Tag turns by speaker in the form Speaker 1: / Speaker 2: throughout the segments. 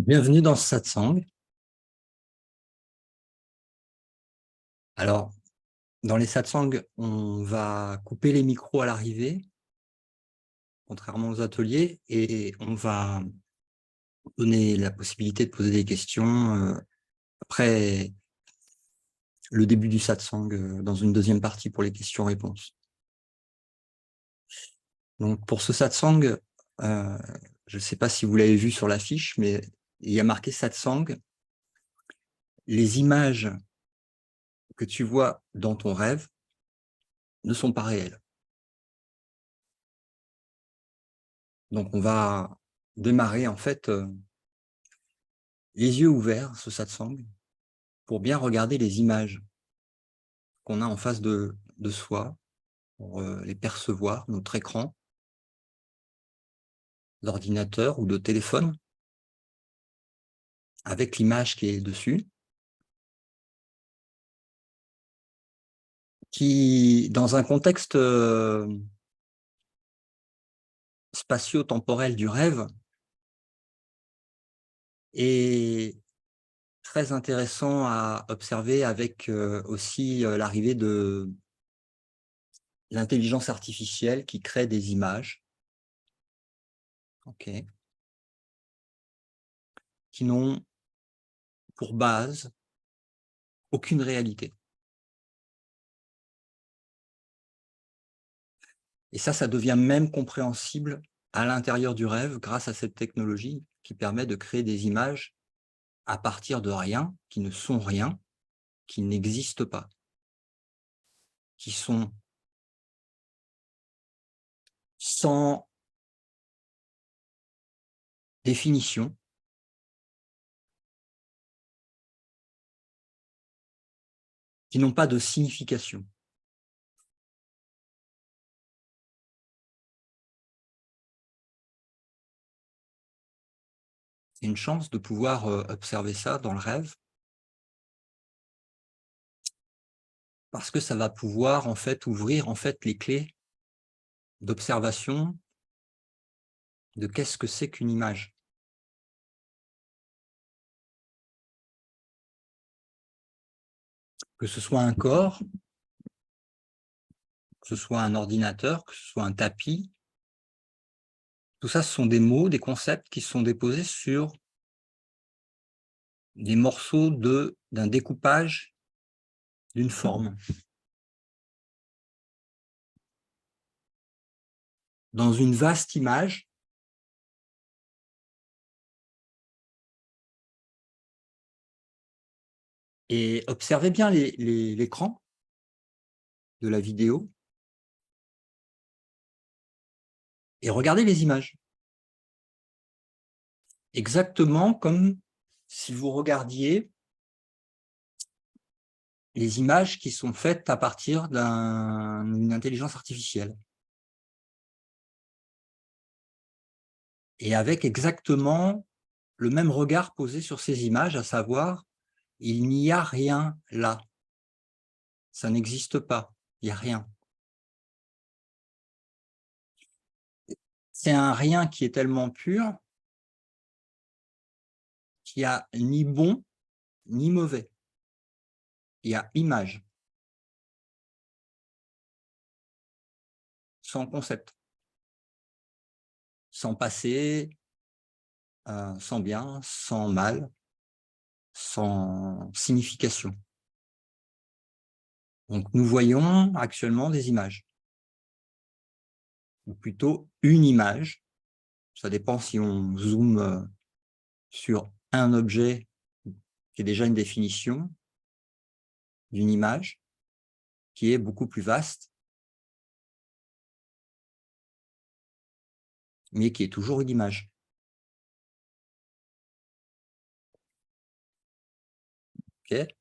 Speaker 1: Bienvenue dans ce satsang. Alors, dans les satsangs, on va couper les micros à l'arrivée, contrairement aux ateliers, et on va donner la possibilité de poser des questions après le début du satsang, dans une deuxième partie pour les questions-réponses. Donc, pour ce satsang, je ne sais pas si vous l'avez vu sur l'affiche, mais il y a marqué satsang. Les images que tu vois dans ton rêve ne sont pas réelles. Donc, on va démarrer en fait les yeux ouverts, ce satsang, pour bien regarder les images qu'on a en face de soi, pour les percevoir, notre écran d'ordinateur ou de téléphone, avec l'image qui est dessus, qui, dans un contexte spatio-temporel du rêve, est très intéressant à observer avec aussi l'arrivée de l'intelligence artificielle qui crée des images, qui n'ont pour base aucune réalité. Et ça devient même compréhensible à l'intérieur du rêve grâce à cette technologie qui permet de créer des images à partir de rien, qui ne sont rien, qui n'existent pas, qui sont sans définition, qui n'ont pas de signification. C'est une chance de pouvoir observer ça dans le rêve, parce que ça va pouvoir en fait ouvrir en fait les clés d'observation de qu'est-ce que c'est qu'une image. Que ce soit un corps, que ce soit un ordinateur, que ce soit un tapis, tout ça, ce sont des mots, des concepts qui sont déposés sur des morceaux d'un découpage d'une forme. Dans une vaste image, et observez bien l'écran de la vidéo et regardez les images. Exactement comme si vous regardiez les images qui sont faites à partir d'une intelligence artificielle. Et avec exactement le même regard posé sur ces images, à savoir, il n'y a rien là. Ça n'existe pas, il n'y a rien. C'est un rien qui est tellement pur qu'il n'y a ni bon ni mauvais. Il y a image, sans concept, sans passé, sans bien, sans mal, sans signification. Donc, nous voyons actuellement des images, ou plutôt une image. Ça dépend si on zoome sur un objet qui est déjà une définition d'une image, qui est beaucoup plus vaste, mais qui est toujours une image. Okay.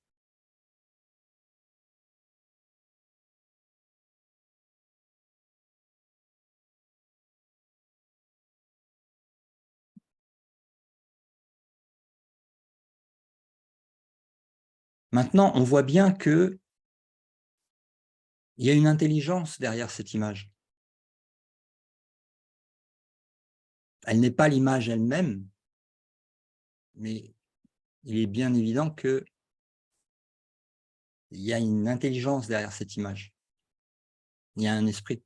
Speaker 1: Maintenant, on voit bien qu'il y a une intelligence derrière cette image. Elle n'est pas l'image elle-même, mais il est bien évident qu'il y a une intelligence derrière cette image. Il y a un esprit.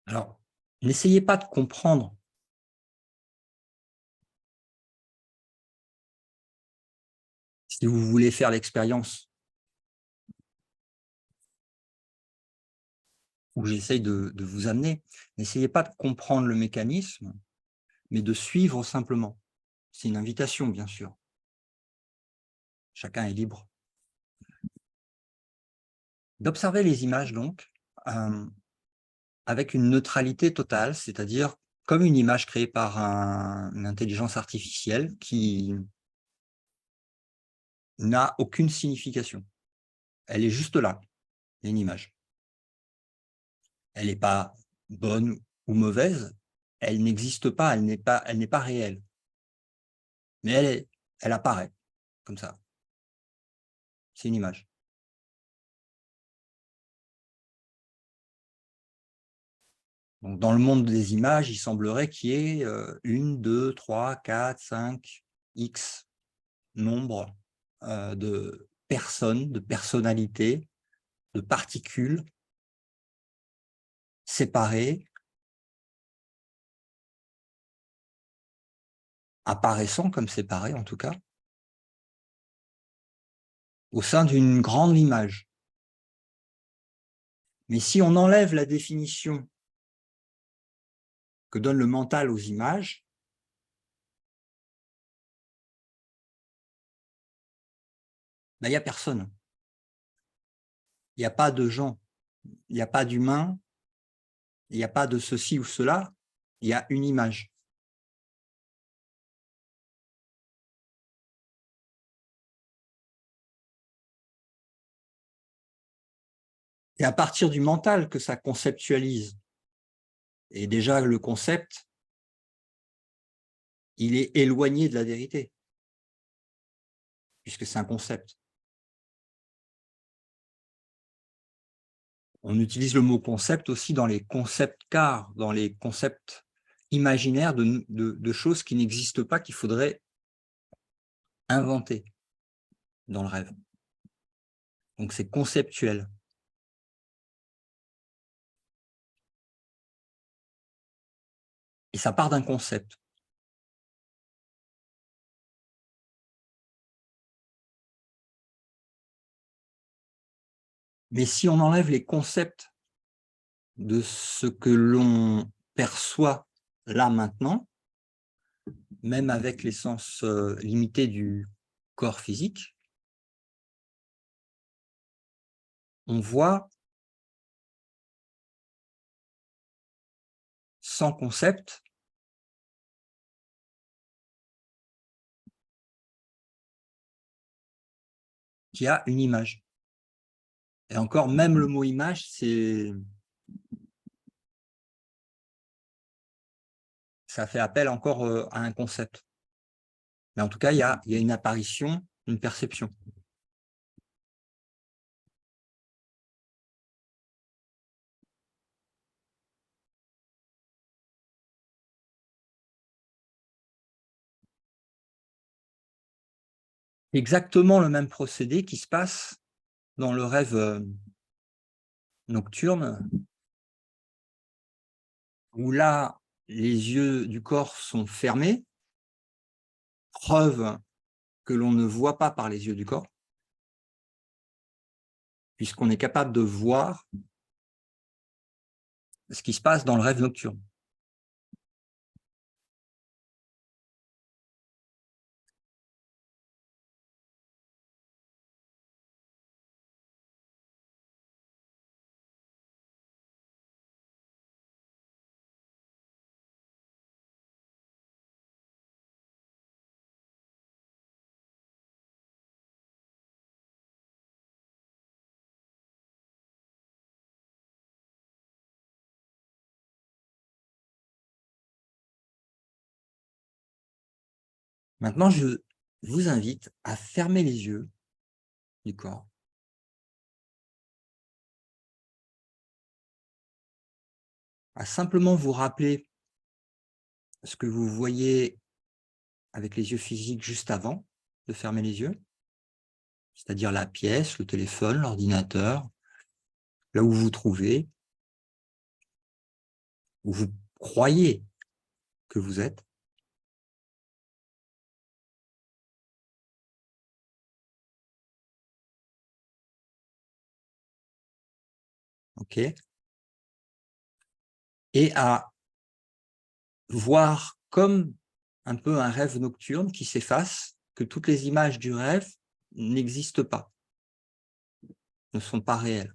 Speaker 1: Alors, n'essayez pas de comprendre. Si vous voulez faire l'expérience où j'essaye de vous amener, n'essayez pas de comprendre le mécanisme, mais de suivre simplement. C'est une invitation, bien sûr. Chacun est libre. D'observer les images, donc, avec une neutralité totale, c'est-à-dire comme une image créée par une intelligence artificielle qui n'a aucune signification. Elle est juste là, une image. Elle n'est pas bonne ou mauvaise, elle n'existe pas, elle n'est pas réelle. Mais elle apparaît comme ça. C'est une image. Donc, dans le monde des images, il semblerait qu'il y ait 1, 2, 3, 4, 5, X nombre de personnes, de personnalités, de particules séparées, apparaissant comme séparées en tout cas, au sein d'une grande image. Mais si on enlève la définition que donne le mental aux images, ben, il n'y a personne. Il n'y a pas de gens, il n'y a pas d'humains, il n'y a pas de ceci ou cela, il y a une image. Et à partir du mental que ça conceptualise, et déjà le concept, il est éloigné de la vérité, puisque c'est un concept. On utilise le mot concept aussi dans les concepts cars, dans les concepts imaginaires de choses qui n'existent pas, qu'il faudrait inventer dans le rêve. Donc c'est conceptuel. Et ça part d'un concept. Mais si on enlève les concepts de ce que l'on perçoit là maintenant, même avec les sens limités du corps physique, on voit sans concept qu'il y a une image. Et encore, même le mot image, ça fait appel encore à un concept. Mais en tout cas, il y a une apparition, une perception. Exactement le même procédé qui se passe dans le rêve nocturne, où là, les yeux du corps sont fermés, preuve que l'on ne voit pas par les yeux du corps, puisqu'on est capable de voir ce qui se passe dans le rêve nocturne. Maintenant, vous invite à fermer les yeux du corps, à simplement vous rappeler ce que vous voyez avec les yeux physiques juste avant de fermer les yeux, c'est-à-dire la pièce, le téléphone, l'ordinateur, là où vous vous trouvez, où vous croyez que vous êtes. OK, et à voir comme un peu un rêve nocturne qui s'efface, que toutes les images du rêve n'existent pas, ne sont pas réelles,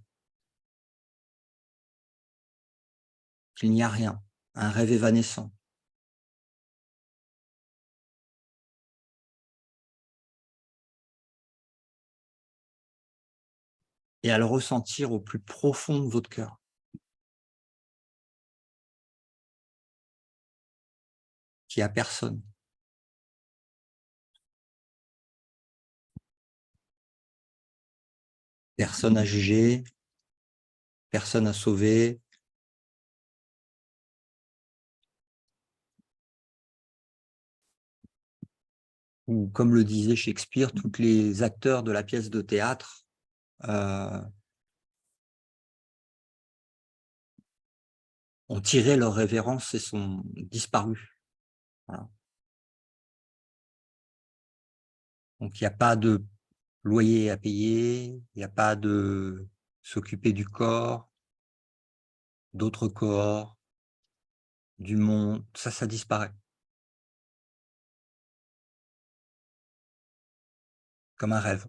Speaker 1: qu'il n'y a rien, un rêve évanescent. Et à le ressentir au plus profond de votre cœur, qu'il n'y a personne. Personne à juger, personne à sauver. Ou comme le disait Shakespeare, tous les acteurs de la pièce de théâtre ont tiré leur révérence et sont disparus. Voilà. Donc il n'y a pas de loyer à payer, il n'y a pas de s'occuper du corps, d'autres corps, du monde, ça disparaît, comme un rêve.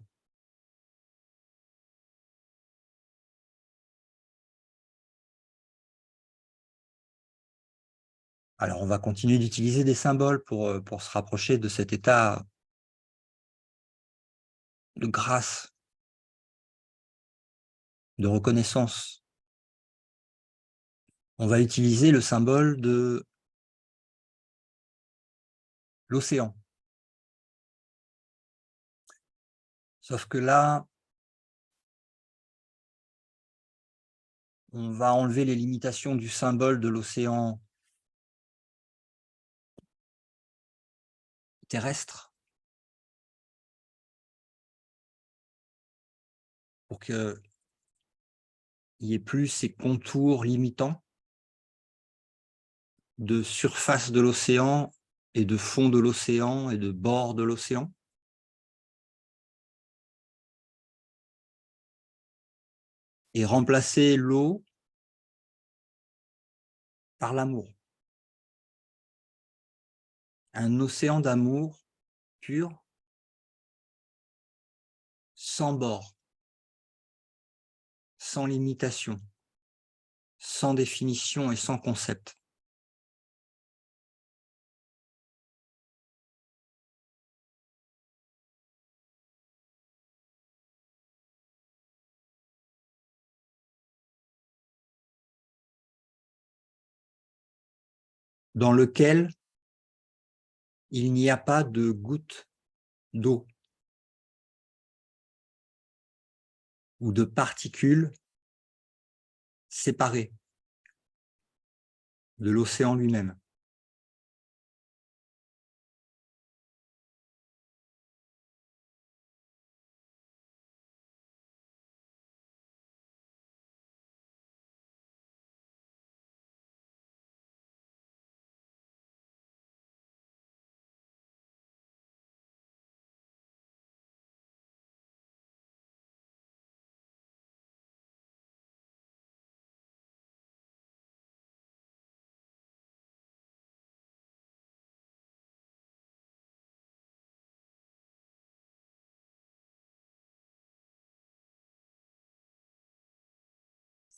Speaker 1: Alors on va continuer d'utiliser des symboles pour se rapprocher de cet état de grâce, de reconnaissance. On va utiliser le symbole de l'océan. Sauf que là, on va enlever les limitations du symbole de l'océan terrestre pour qu'il n'y ait plus ces contours limitants de surface de l'océan et de fond de l'océan et de bord de l'océan. Et remplacer l'eau par l'amour. Un océan d'amour pur, sans bord, sans limitation, sans définition et sans concept. Dans lequel il n'y a pas de goutte d'eau ou de particules séparées de l'océan lui-même.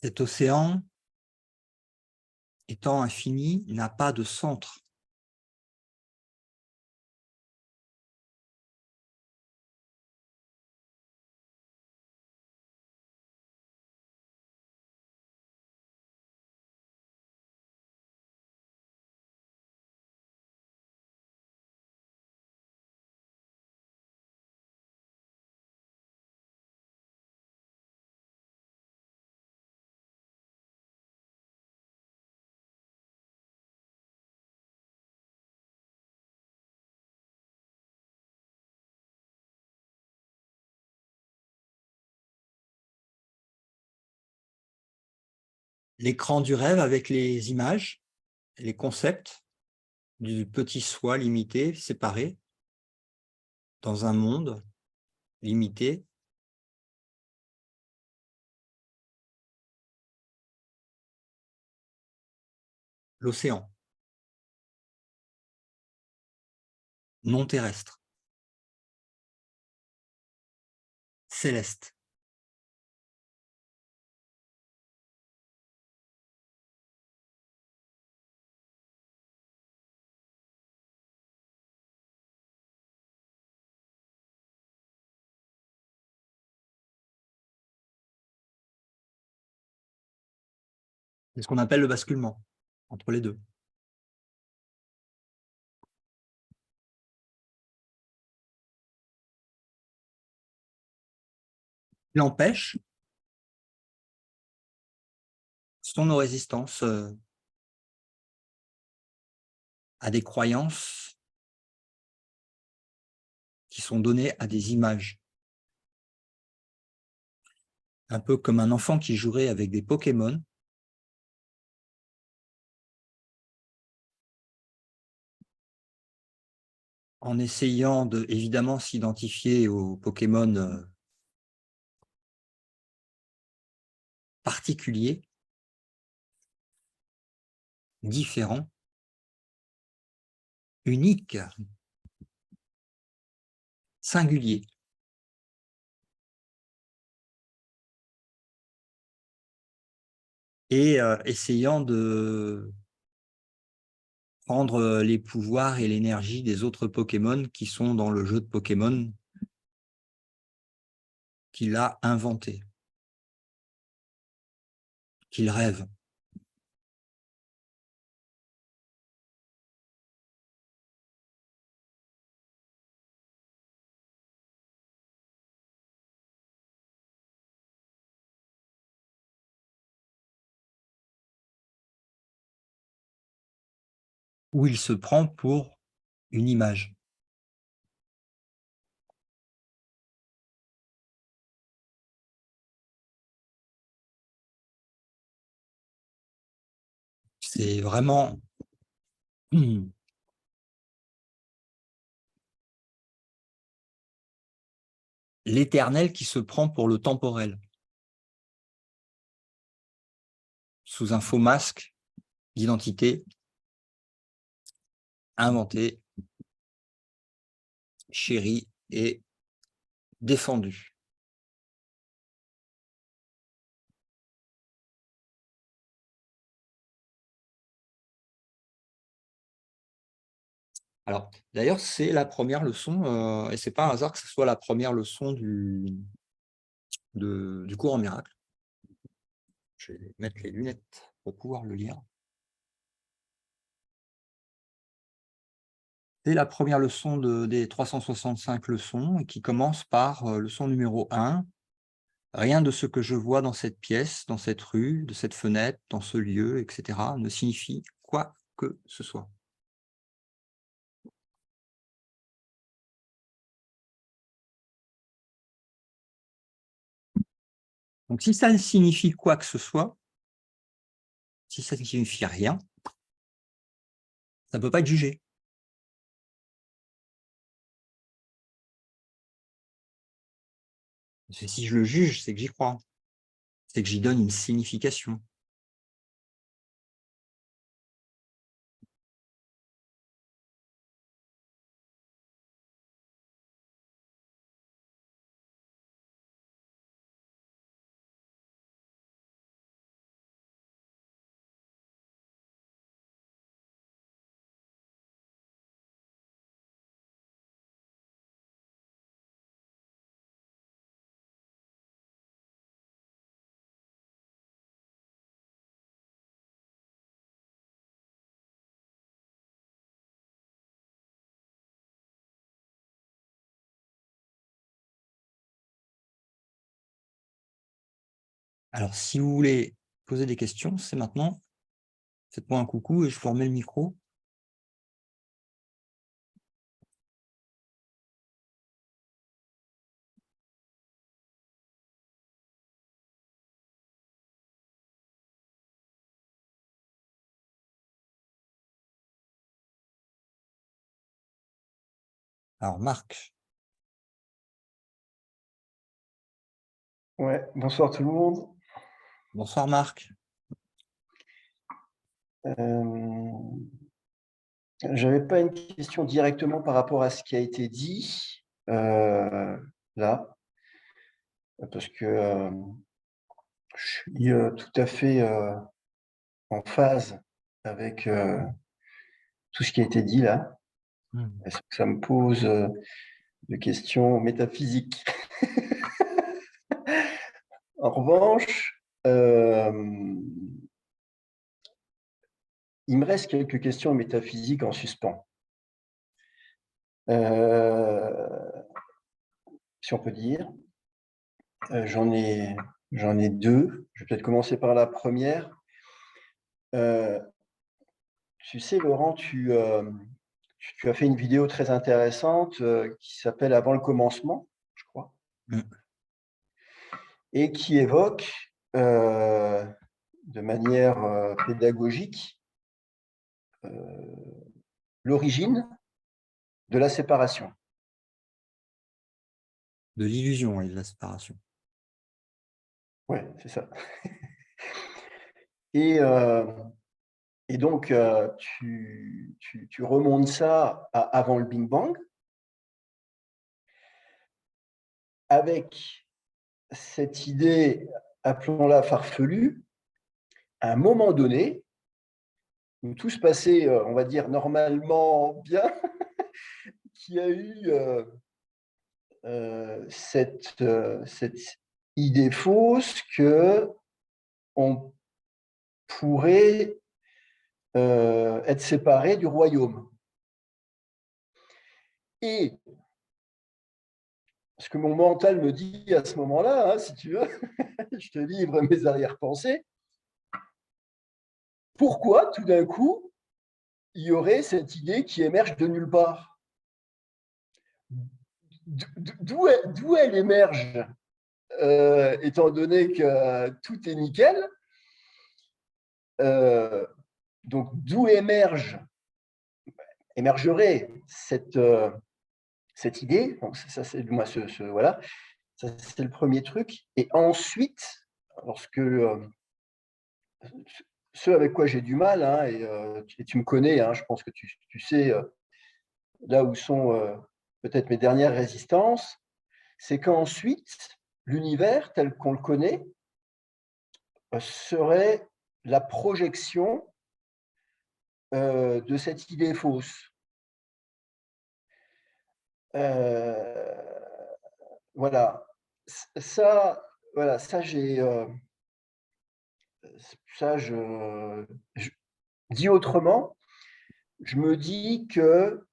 Speaker 1: Cet océan, étant infini, n'a pas de centre. l'écran du rêve avec les images, les concepts du petit soi limité, séparé, dans un monde limité. L'océan, non terrestre, céleste. C'est ce qu'on appelle le basculement entre les deux. L'empêche sont nos résistances à des croyances qui sont données à des images. Un peu comme un enfant qui jouerait avec des Pokémon. En essayant de, évidemment, s'identifier aux Pokémon particuliers, différents, uniques, singuliers. Et essayant de prendre les pouvoirs et l'énergie des autres Pokémon qui sont dans le jeu de Pokémon qu'il a inventé, qu'il rêve. Où il se prend pour une image. C'est vraiment l'éternel qui se prend pour le temporel, sous un faux masque d'identité inventé, chéri et défendu. Alors, d'ailleurs, c'est la première leçon, et c'est pas un hasard que ce soit la première leçon du cours en miracle. Je vais mettre les lunettes pour pouvoir le lire. C'est la première leçon des 365 leçons, et qui commence par leçon numéro 1. Rien de ce que je vois dans cette pièce, dans cette rue, de cette fenêtre, dans ce lieu, etc., ne signifie quoi que ce soit. Donc, si ça ne signifie quoi que ce soit, si ça ne signifie rien, ça ne peut pas être jugé. Si je le juge, c'est que j'y crois. C'est que j'y donne une signification. Alors, si vous voulez poser des questions, c'est maintenant. Faites-moi un coucou et je vous remets le micro. Alors, Marc,
Speaker 2: Ouais, bonsoir tout le monde.
Speaker 1: bonsoir Marc.
Speaker 2: J'avais pas une question directement par rapport à ce qui a été dit là, parce que je suis tout à fait en phase avec tout ce qui a été dit là. Parce que ça me pose des questions métaphysiques. En revanche, il me reste quelques questions métaphysiques en suspens. Si on peut dire. J'en ai deux. Je vais peut-être commencer par la première. Tu sais, Laurent, tu as fait une vidéo très intéressante qui s'appelle Avant le commencement, je crois, et qui évoque de manière pédagogique l'origine de la séparation.
Speaker 1: De l'illusion et de la séparation.
Speaker 2: Oui, c'est ça. Et donc, tu remontes ça à avant le Big Bang, avec cette idée, appelons-la farfelue, à un moment donné, où tout se passait, on va dire, normalement bien, qui a eu cette idée fausse que on pourrait être séparé du royaume. Et ce que mon mental me dit à ce moment-là, hein, si tu veux, je te livre mes arrière-pensées, pourquoi tout d'un coup, il y aurait cette idée qui émerge de nulle part? D'où elle émerge, étant donné que tout est nickel? Donc, d'où émergerait cette idée? Donc, ça c'est moi, voilà, ça c'est le premier truc. Et ensuite, lorsque ce avec quoi j'ai du mal, hein, et tu me connais, hein, je pense que tu sais là où sont peut-être mes dernières résistances, c'est qu'ensuite, l'univers tel qu'on le connaît serait la projection de cette idée fausse. Voilà. Ça, voilà, ça j'ai, ça je dit autrement, je me dis que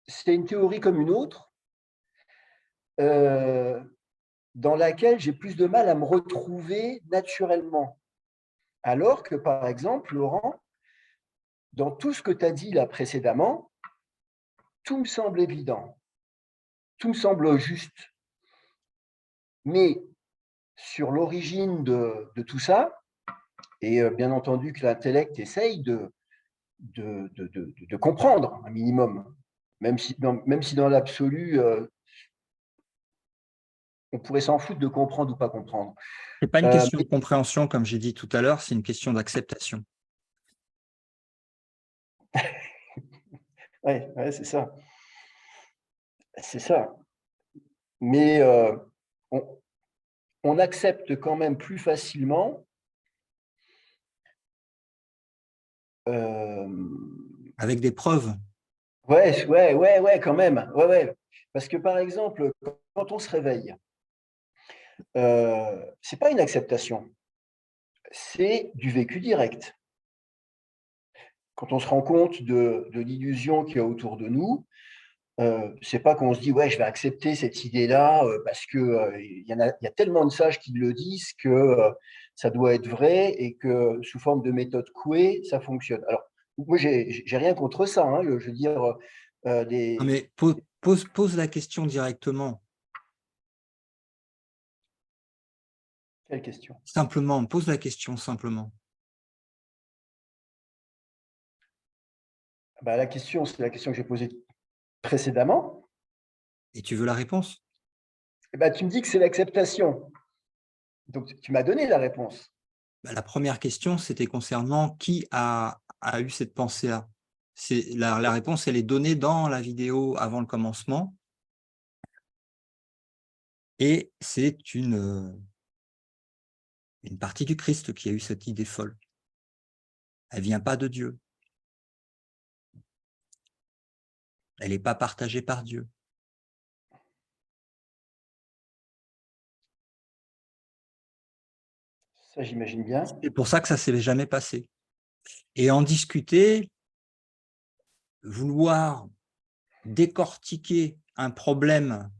Speaker 2: c'est une théorie comme une autre, dans laquelle j'ai plus de mal à me retrouver naturellement. Alors que, par exemple, Laurent, dans tout ce que tu as dit là précédemment, tout me semble évident, tout me semble juste. Mais sur l'origine de tout ça, et bien entendu que l'intellect essaye de comprendre un minimum, même si dans l'absolu, on pourrait s'en foutre de comprendre ou pas comprendre.
Speaker 1: Ce n'est pas une question de compréhension, comme j'ai dit tout à l'heure, c'est une question d'acceptation.
Speaker 2: Oui, c'est ça. C'est ça. Mais on accepte quand même plus facilement
Speaker 1: avec des preuves.
Speaker 2: Ouais, quand même. Ouais. Parce que par exemple, quand on se réveille, c'est pas une acceptation, c'est du vécu direct. Quand on se rend compte de l'illusion qu'il y a autour de nous, c'est pas qu'on se dit ouais, je vais accepter cette idée-là parce que il y a tellement de sages qui le disent que ça doit être vrai et que sous forme de méthode Coué, ça fonctionne. Alors moi, j'ai rien contre ça. Hein, je veux dire
Speaker 1: Non, mais pose la question directement.
Speaker 2: Quelle question?
Speaker 1: Simplement, pose la question simplement.
Speaker 2: Bah, la question, c'est la question que j'ai posée précédemment.
Speaker 1: Et tu veux la réponse?
Speaker 2: Eh ben, tu me dis que c'est l'acceptation. Donc, tu m'as donné la réponse.
Speaker 1: Bah, la première question, c'était concernant qui a eu cette pensée-là. La réponse, elle est donnée dans la vidéo avant le commencement. Et c'est une partie du Christ qui a eu cette idée folle. Elle vient pas de Dieu. Elle n'est pas partagée par Dieu.
Speaker 2: Ça, j'imagine bien.
Speaker 1: C'est pour ça que ça ne s'est jamais passé. Et en discuter, vouloir décortiquer un problème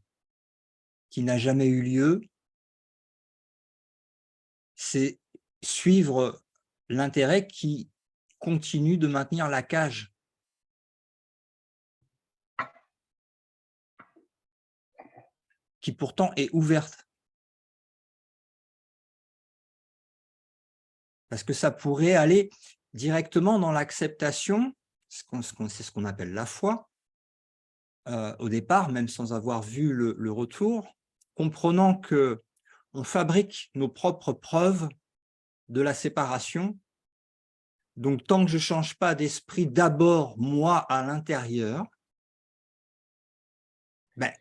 Speaker 1: qui n'a jamais eu lieu, c'est suivre l'intérêt qui continue de maintenir la cage. Qui pourtant est ouverte. Parce que ça pourrait aller directement dans l'acceptation, c'est ce qu'on appelle la foi, au départ, même sans avoir vu le retour, comprenant qu'on fabrique nos propres preuves de la séparation. Donc, tant que je ne change pas d'esprit d'abord, moi, à l'intérieur, ben,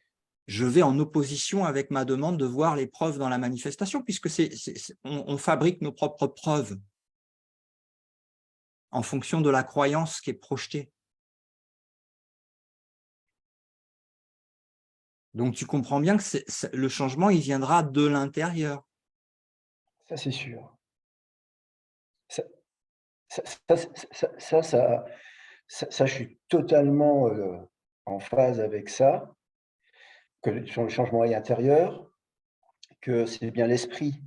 Speaker 1: je vais en opposition avec ma demande de voir les preuves dans la manifestation, puisque on fabrique nos propres preuves en fonction de la croyance qui est projetée. Donc, tu comprends bien que le changement, il viendra de l'intérieur.
Speaker 2: Ça, c'est sûr. Ça, je suis totalement en phase avec ça, que le changement est intérieur, que c'est bien l'esprit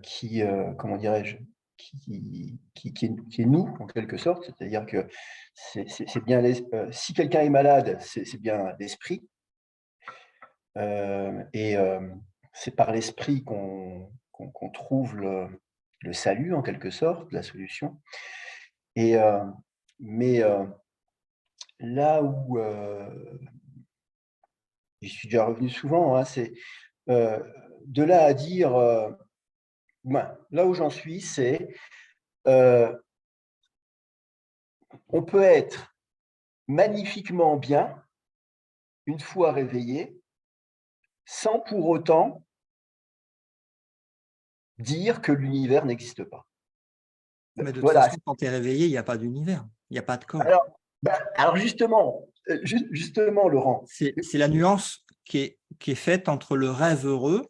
Speaker 2: qui, comment dirais-je, qui est nous, en quelque sorte. C'est-à-dire que c'est bien si quelqu'un est malade, c'est bien l'esprit. Et c'est par l'esprit qu'on trouve le salut, en quelque sorte, la solution. Et mais là où j'y suis déjà revenu souvent, hein, c'est euh, de là à dire, ben, là où j'en suis, c'est euh, on peut être magnifiquement bien une fois réveillé, sans pour autant dire que l'univers n'existe pas.
Speaker 1: Mais de toute
Speaker 2: Voilà.
Speaker 1: façon, quand tu es réveillé, il n'y a pas d'univers, il n'y a pas de corps.
Speaker 2: Alors justement, justement, Laurent,
Speaker 1: C'est la nuance qui est faite entre le rêve heureux,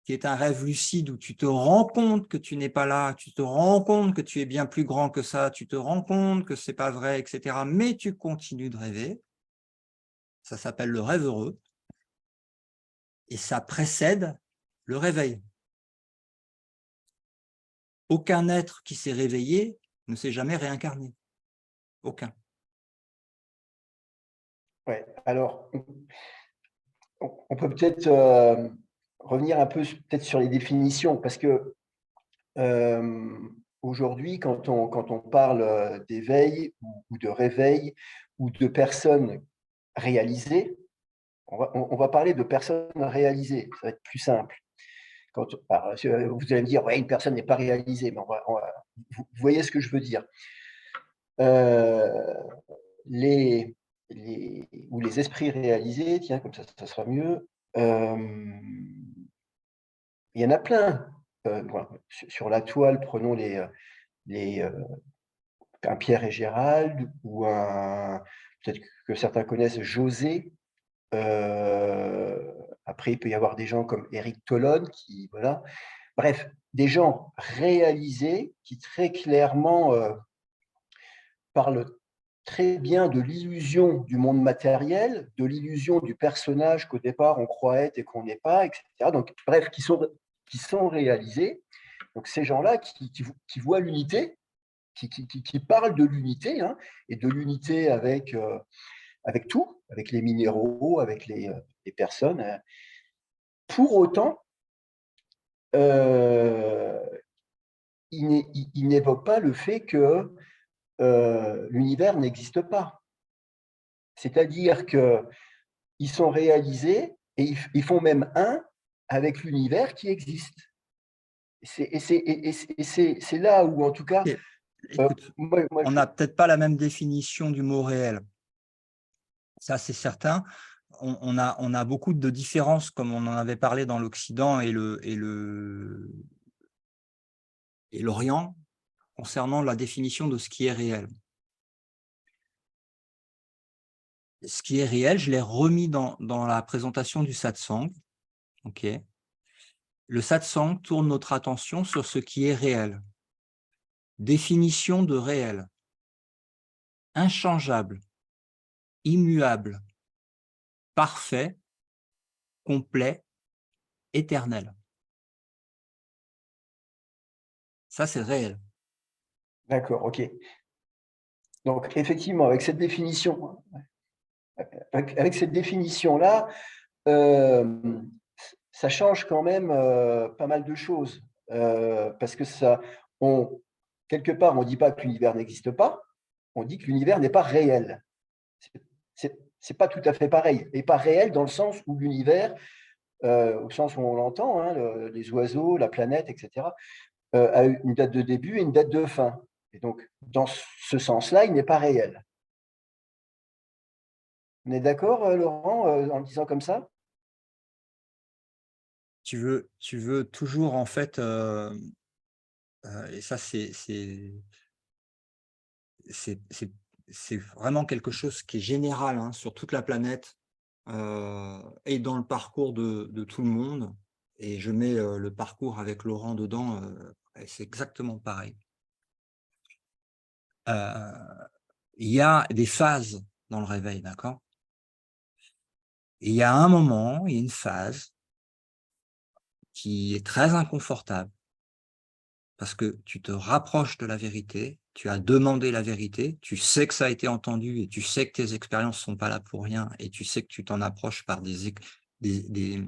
Speaker 1: qui est un rêve lucide où tu te rends compte que tu n'es pas là, tu te rends compte que tu es bien plus grand que ça, tu te rends compte que ce n'est pas vrai, etc. Mais tu continues de rêver. Ça s'appelle le rêve heureux. Et ça précède le réveil. Aucun être qui s'est réveillé ne s'est jamais réincarné. Aucun.
Speaker 2: ouais, alors on peut peut-être revenir un peu peut-être sur les définitions, parce que aujourd'hui, quand on parle d'éveil ou de réveil ou de personnes réalisées, on va parler de personnes réalisées, ça va être plus simple. Vous allez me dire, ouais, une personne n'est pas réalisée, mais vous voyez ce que je veux dire. Euh, les, ou les esprits réalisés, tiens, comme ça sera mieux. Il y en a plein. Voilà. Sur la toile, prenons les un Pierre et Gérald, ou peut-être que certains connaissent José. Après, il peut y avoir des gens comme Éric Tolone, qui, voilà. Bref, des gens réalisés qui très clairement parlent très bien de l'illusion du monde matériel, de l'illusion du personnage qu'au départ on croit être et qu'on n'est pas, etc. Donc, bref, qui sont réalisés. Donc, ces gens-là qui voient l'unité, qui parlent de l'unité, hein, et de l'unité avec tout, avec les minéraux, avec les personnes. Pour autant, ils n'évoquent pas le fait que l'univers n'existe pas. C'est-à-dire qu'ils sont réalisés et ils font même un avec l'univers qui existe. C'est là où, en tout cas,
Speaker 1: Et, écoute,
Speaker 2: moi,
Speaker 1: on n'a peut-être pas la même définition du mot réel. Ça, c'est certain. On a beaucoup de différences, comme on en avait parlé dans l'Occident et l'Orient, concernant la définition de ce qui est réel. Ce qui est réel, je l'ai remis dans la présentation du satsang. Okay. Le satsang tourne notre attention sur ce qui est réel. Définition de réel. Inchangeable, immuable, parfait, complet, éternel. Ça, c'est réel.
Speaker 2: D'accord, ok. Donc, effectivement, avec cette définition, avec cette définition-là, ça change quand même pas mal de choses. Parce que quelque part, on ne dit pas que l'univers n'existe pas, on dit que l'univers n'est pas réel. C'est pas tout à fait pareil. Et pas réel dans le sens où l'univers, au sens où on l'entend, hein, les oiseaux, la planète, etc., a une date de début et une date de fin. Et donc, dans ce sens-là, il n'est pas réel. On est d'accord, Laurent, en le disant comme ça?
Speaker 1: Tu veux toujours, en fait, et ça, c'est vraiment quelque chose qui est général, hein, sur toute la planète, et dans le parcours de tout le monde. Et je mets le parcours avec Laurent dedans, et c'est exactement pareil. Il y a des phases dans le réveil, d'accord? Il y a un moment, il y a une phase qui est très inconfortable parce que tu te rapproches de la vérité, tu as demandé la vérité, tu sais que ça a été entendu et tu sais que tes expériences ne sont pas là pour rien et tu sais que tu t'en approches par des, des,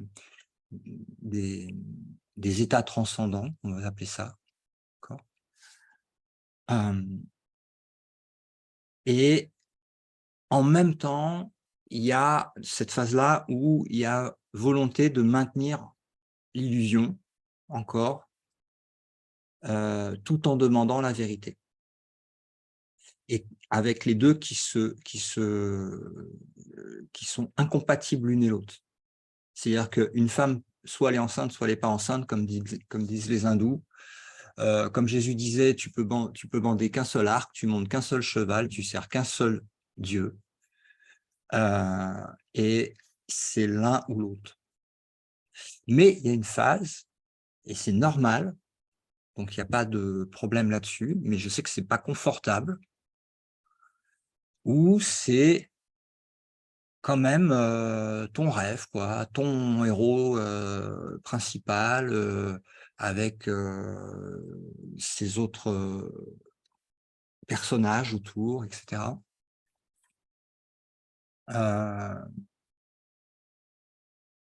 Speaker 1: des états transcendants, on va appeler ça. Et en même temps, il y a cette phase-là où il y a volonté de maintenir l'illusion encore, tout en demandant la vérité. Et avec les deux qui sont incompatibles l'une et l'autre. C'est-à-dire qu'une femme, soit elle est enceinte, soit elle n'est pas enceinte, comme disent les hindous. Comme Jésus disait, tu peux bander qu'un seul arc, tu montes qu'un seul cheval, tu sers qu'un seul Dieu. Et c'est l'un ou l'autre. Mais il y a une phase, et c'est normal, donc il n'y a pas de problème là-dessus, mais je sais que ce n'est pas confortable, où c'est quand même ton rêve, quoi, ton héros principal, avec ces autres personnages autour, etc.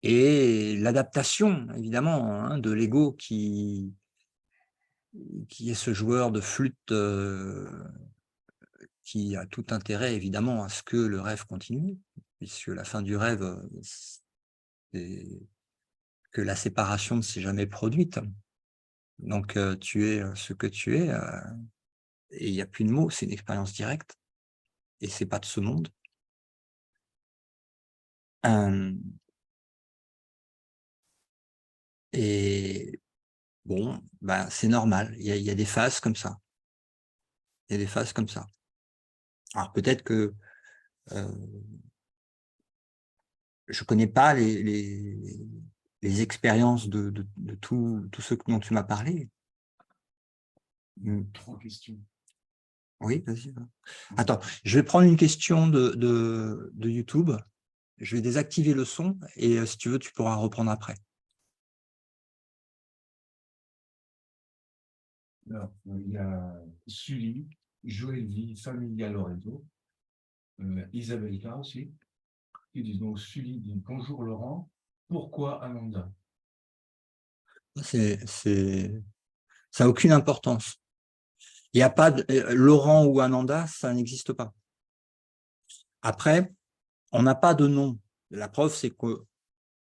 Speaker 1: Et l'adaptation, évidemment, hein, de l'ego qui est ce joueur de flûte qui a tout intérêt, évidemment, à ce que le rêve continue, puisque la fin du rêve, c'est que la séparation ne s'est jamais produite. Donc, tu es ce que tu es, et il n'y a plus de mots, c'est une expérience directe, et c'est pas de ce monde. Et bon, bah, c'est normal, il y a des phases comme ça. Il y a des phases comme ça. Alors, peut-être que je connais pas les expériences de tous ceux dont tu m'as parlé.
Speaker 3: 3 questions.
Speaker 1: Oui, vas-y. Attends, je vais prendre une question de YouTube. Je vais désactiver le son et si tu veux, tu pourras reprendre après.
Speaker 3: Alors, il y a Sully, Joël V, Familia Lorenzo, Isabelle K aussi, qui disent donc Sully dit bonjour Laurent, pourquoi Ananda?
Speaker 1: Ça n'a aucune importance. Il n'y a pas de, Laurent ou Ananda, ça n'existe pas. Après, on n'a pas de nom. La preuve, c'est que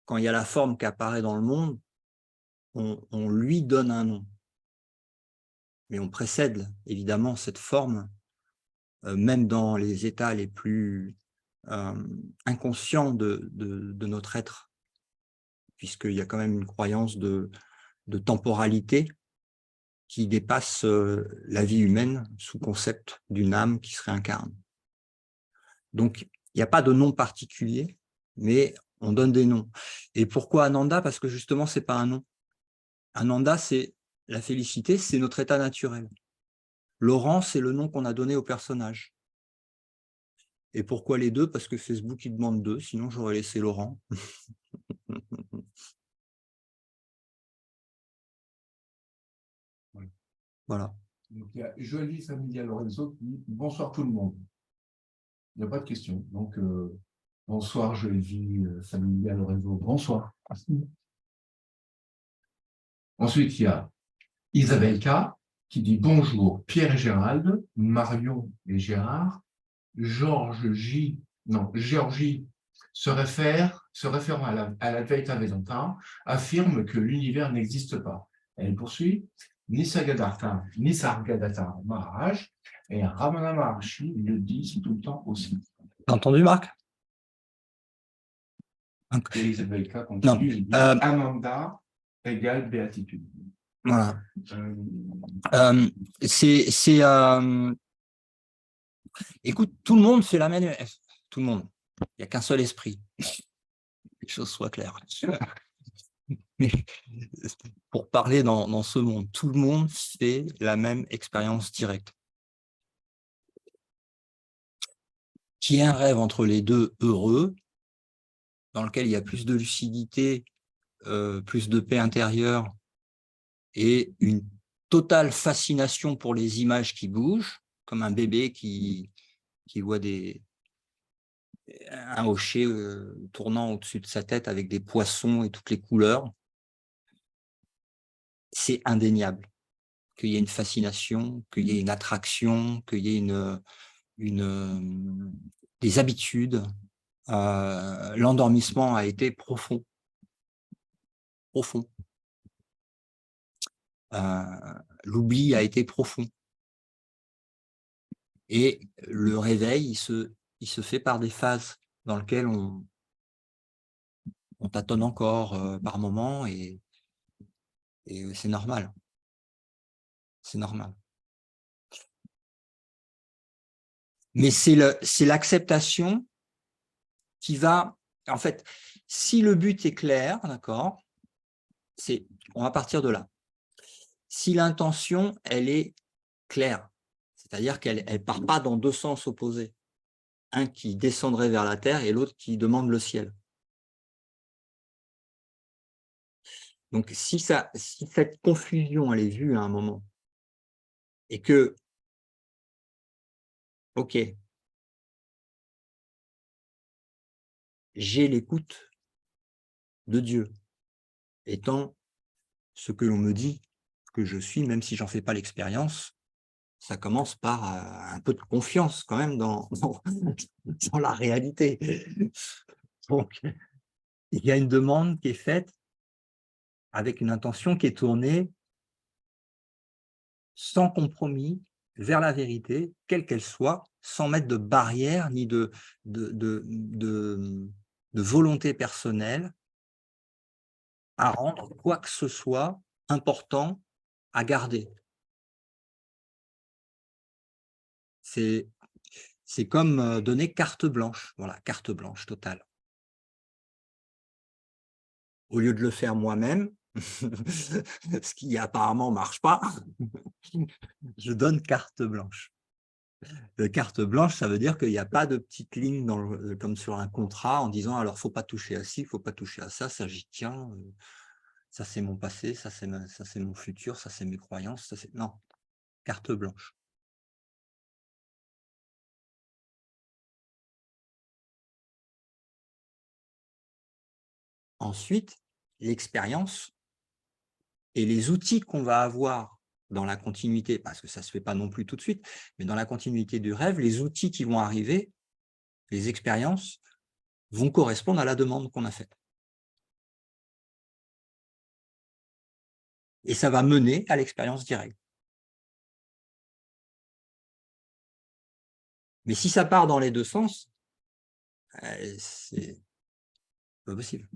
Speaker 1: quand il y a la forme qui apparaît dans le monde, on lui donne un nom. Mais on précède évidemment cette forme, même dans les états les plus inconscients de notre être, puisqu'il y a quand même une croyance de temporalité qui dépasse la vie humaine sous concept d'une âme qui se réincarne. Donc, il n'y a pas de nom particulier, mais on donne des noms. Et pourquoi Ananda? Parce que justement, ce n'est pas un nom. Ananda, c'est la félicité, c'est notre état naturel. Laurent, c'est le nom qu'on a donné au personnage. Et pourquoi les deux? Parce que Facebook, il demande deux, sinon j'aurais laissé Laurent. Voilà.
Speaker 3: Donc, il y a Joël Familia Lorenzo qui dit « Bonsoir tout le monde ». Il n'y a pas de question. Donc, bonsoir Joël Familia Lorenzo, bonsoir. Ensuite, il y a Isabelle K qui dit « Bonjour Pierre et Gérald, Marion et Gérard, Georgie se référant à l'Advaita Vedanta, affirme que l'univers n'existe pas. Elle poursuit Nisargadatta Maharaj et Ramana Maharshi le disent tout le temps aussi.
Speaker 1: T'as entendu, Marc?
Speaker 3: Et Isabelle K continue, il dit Ananda égale béatitude.
Speaker 1: Voilà. Écoute, tout le monde fait la même... Tout le monde. Il n'y a qu'un seul esprit. Que les choses soient claires. Mais pour parler dans ce monde, tout le monde fait la même expérience directe. Qu'il y ait un rêve entre les deux heureux, dans lequel il y a plus de lucidité, plus de paix intérieure et une totale fascination pour les images qui bougent, comme un bébé qui voit un hocher tournant au-dessus de sa tête avec des poissons et toutes les couleurs. C'est indéniable qu'il y ait une fascination, qu'il y ait une attraction, qu'il y ait des habitudes. L'endormissement a été profond. Profond. L'oubli a été profond. Et le réveil, il se fait par des phases dans lesquelles on tâtonne encore par moment et c'est normal. C'est normal. Mais c'est l'acceptation qui va... En fait, si le but est clair, d'accord, on va partir de là. Si l'intention, elle est claire, c'est-à-dire qu'elle ne part pas dans deux sens opposés, un qui descendrait vers la terre et l'autre qui demande le ciel. Donc, si cette confusion, elle est vue à un moment, et que, ok, j'ai l'écoute de Dieu, étant ce que l'on me dit que je suis, même si j'en fais pas l'expérience, ça commence par un peu de confiance quand même dans la réalité. Donc, il y a une demande qui est faite avec une intention qui est tournée sans compromis vers la vérité, quelle qu'elle soit, sans mettre de barrière ni de volonté personnelle à rendre quoi que ce soit important à garder. C'est comme donner carte blanche, voilà, carte blanche totale. Au lieu de le faire moi-même, ce qui apparemment ne marche pas, je donne carte blanche. Carte blanche, ça veut dire qu'il n'y a pas de petite ligne comme sur un contrat en disant alors il ne faut pas toucher à ci, il ne faut pas toucher à ça, ça j'y tiens, ça c'est mon passé, ça c'est mon futur, ça c'est mes croyances, non, carte blanche. Ensuite, l'expérience et les outils qu'on va avoir dans la continuité, parce que ça ne se fait pas non plus tout de suite, mais dans la continuité du rêve, les outils qui vont arriver, les expériences, vont correspondre à la demande qu'on a faite. Et ça va mener à l'expérience directe. Mais si ça part dans les deux sens, c'est pas possible.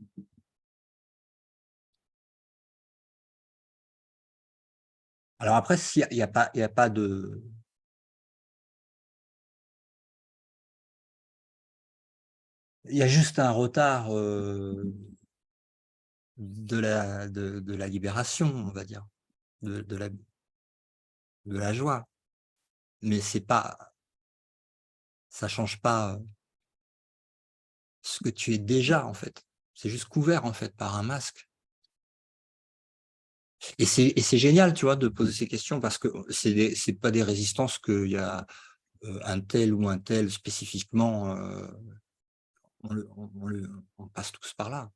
Speaker 1: Alors après, s'il n'y a pas de... Il y a juste un retard de la libération, on va dire, de la joie. Mais c'est pas, ça ne change pas ce que tu es déjà, en fait. C'est juste couvert, en fait, par un masque. Et c'est génial, tu vois, de poser ces questions parce que c'est pas des résistances qu'il y a un tel ou un tel spécifiquement, on passe tous par là,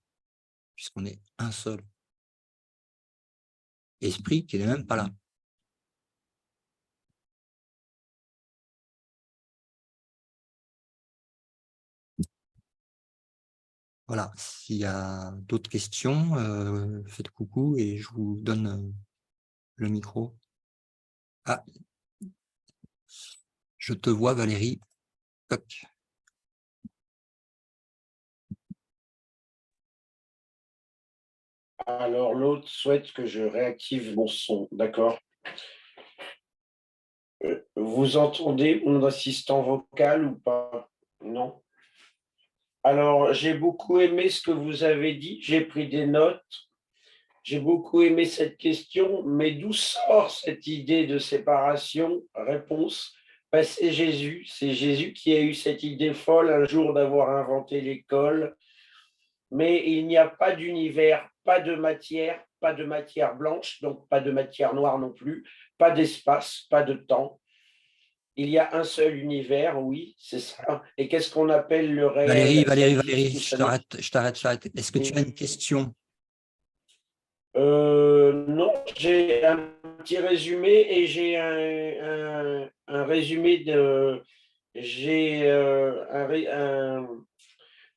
Speaker 1: puisqu'on est un seul esprit qui n'est même pas là. Voilà, s'il y a d'autres questions, faites coucou et je vous donne le micro. Ah, je te vois Valérie. Toc.
Speaker 4: Alors, l'autre souhaite que je réactive mon son, d'accord? Vous entendez mon assistant vocal ou pas? Non? Alors, j'ai beaucoup aimé ce que vous avez dit, j'ai pris des notes, j'ai beaucoup aimé cette question, mais d'où sort cette idée de séparation? Réponse, ben, c'est Jésus qui a eu cette idée folle un jour d'avoir inventé l'école, mais il n'y a pas d'univers, pas de matière blanche, donc pas de matière noire non plus, pas d'espace, pas de temps. Il y a un seul univers, oui, c'est ça. Et qu'est-ce qu'on appelle le réel? Ça existe
Speaker 1: Valérie,
Speaker 4: ou
Speaker 1: je
Speaker 4: ça
Speaker 1: t'arrête. Est-ce que tu as une question?
Speaker 4: Non, j'ai un petit résumé et j'ai un résumé de. J'ai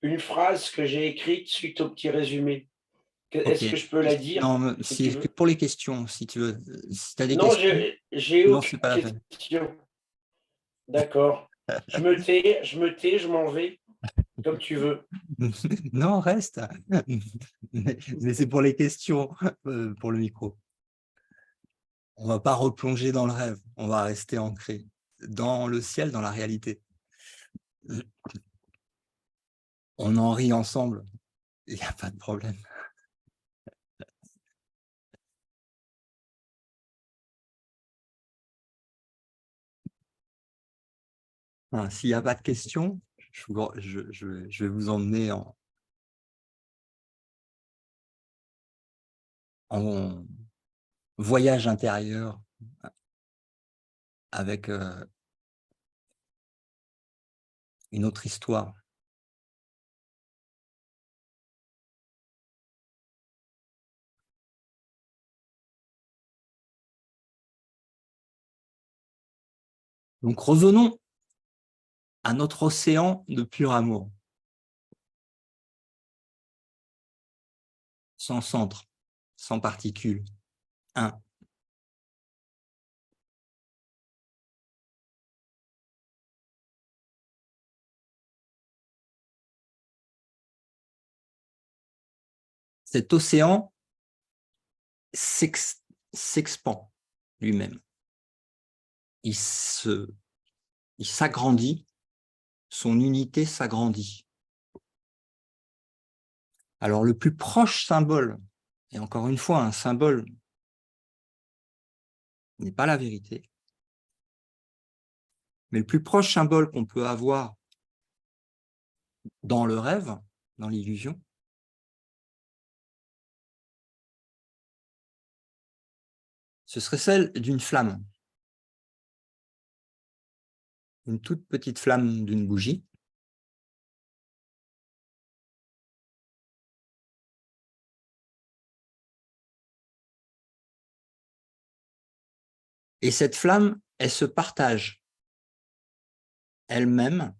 Speaker 4: une phrase que j'ai écrite suite au petit résumé.
Speaker 1: Ok.
Speaker 4: Est-ce que je peux la dire,
Speaker 1: Non,
Speaker 4: si tu veux?
Speaker 1: pour les questions, si tu veux. Si tu as des
Speaker 4: Non,
Speaker 1: questions,
Speaker 4: j'ai
Speaker 1: non, c'est
Speaker 4: aucune
Speaker 1: pas la peine.
Speaker 4: question. D'accord. Je je m'en vais, comme tu veux.
Speaker 1: Non, reste. Mais c'est pour les questions, pour le micro. On ne va pas replonger dans le rêve, on va rester ancré dans le ciel, dans la réalité. On en rit ensemble, il n'y a pas de problème. Hein, s'il n'y a pas de questions, je vais vous emmener en voyage intérieur avec une autre histoire. Donc revenons à notre océan de pur amour, sans centre, sans particules. Un. Cet océan s'expand lui-même. Il s'agrandit, son unité s'agrandit. Alors le plus proche symbole, et encore une fois, un symbole n'est pas la vérité, mais le plus proche symbole qu'on peut avoir dans le rêve, dans l'illusion, ce serait celle d'une flamme. Une toute petite flamme d'une bougie. Et cette flamme, elle se partage elle-même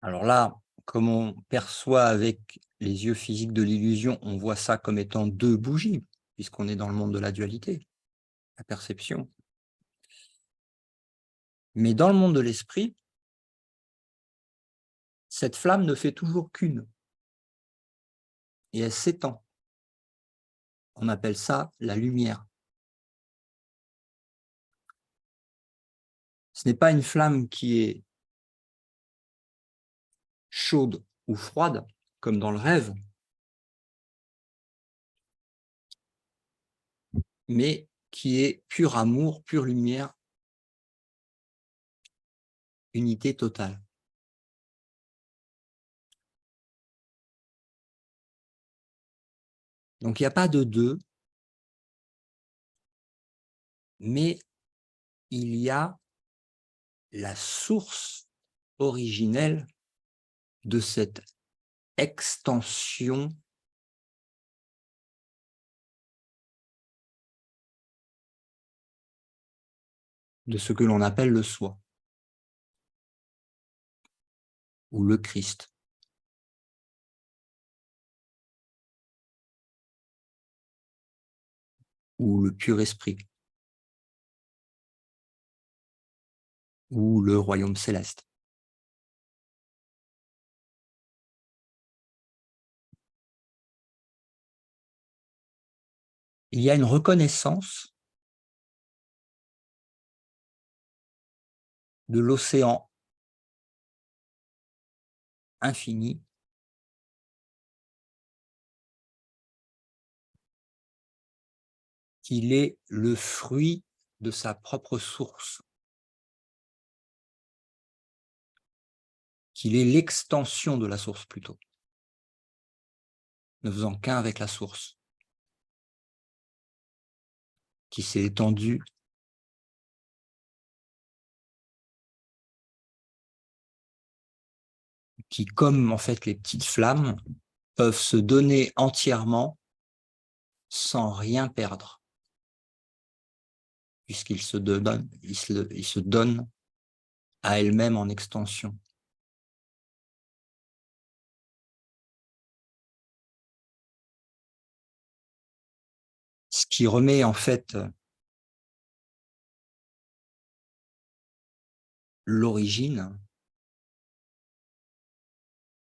Speaker 1: alors là, comme on perçoit avec les yeux physiques de l'illusion, on voit ça comme étant deux bougies, puisqu'on est dans le monde de la dualité, la perception. Mais dans le monde de l'esprit, cette flamme ne fait toujours qu'une. Et elle s'étend. On appelle ça la lumière. Ce n'est pas une flamme qui est chaude ou froide, comme dans le rêve, mais qui est pur amour, pure lumière, unité totale. Donc il n'y a pas de deux, mais il y a la source originelle de cette extension de ce que l'on appelle le soi ou le Christ. Ou le pur esprit, ou le royaume céleste. Il y a une reconnaissance de l'océan infini qu'il est le fruit de sa propre source, qu'il est l'extension de la source plutôt, ne faisant qu'un avec la source, qui s'est étendue qui, comme en fait les petites flammes, peuvent se donner entièrement sans rien perdre, puisqu'ils se donnent, ils se donnent à elles-mêmes en extension. Ce qui remet en fait l'origine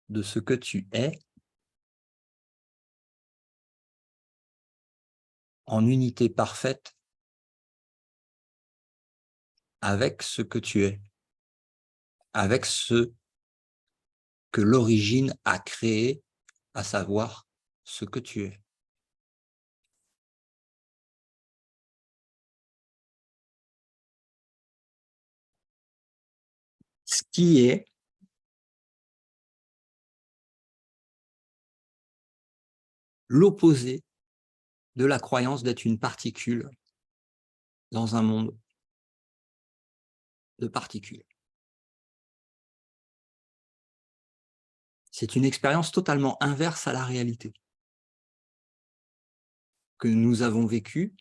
Speaker 1: de ce que tu es en unité parfaite avec ce que tu es, avec ce que l'origine a créé, à savoir ce que tu es. Ce qui est l'opposé de la croyance d'être une particule dans un monde de particules. C'est une expérience totalement inverse à la réalité que nous avons vécue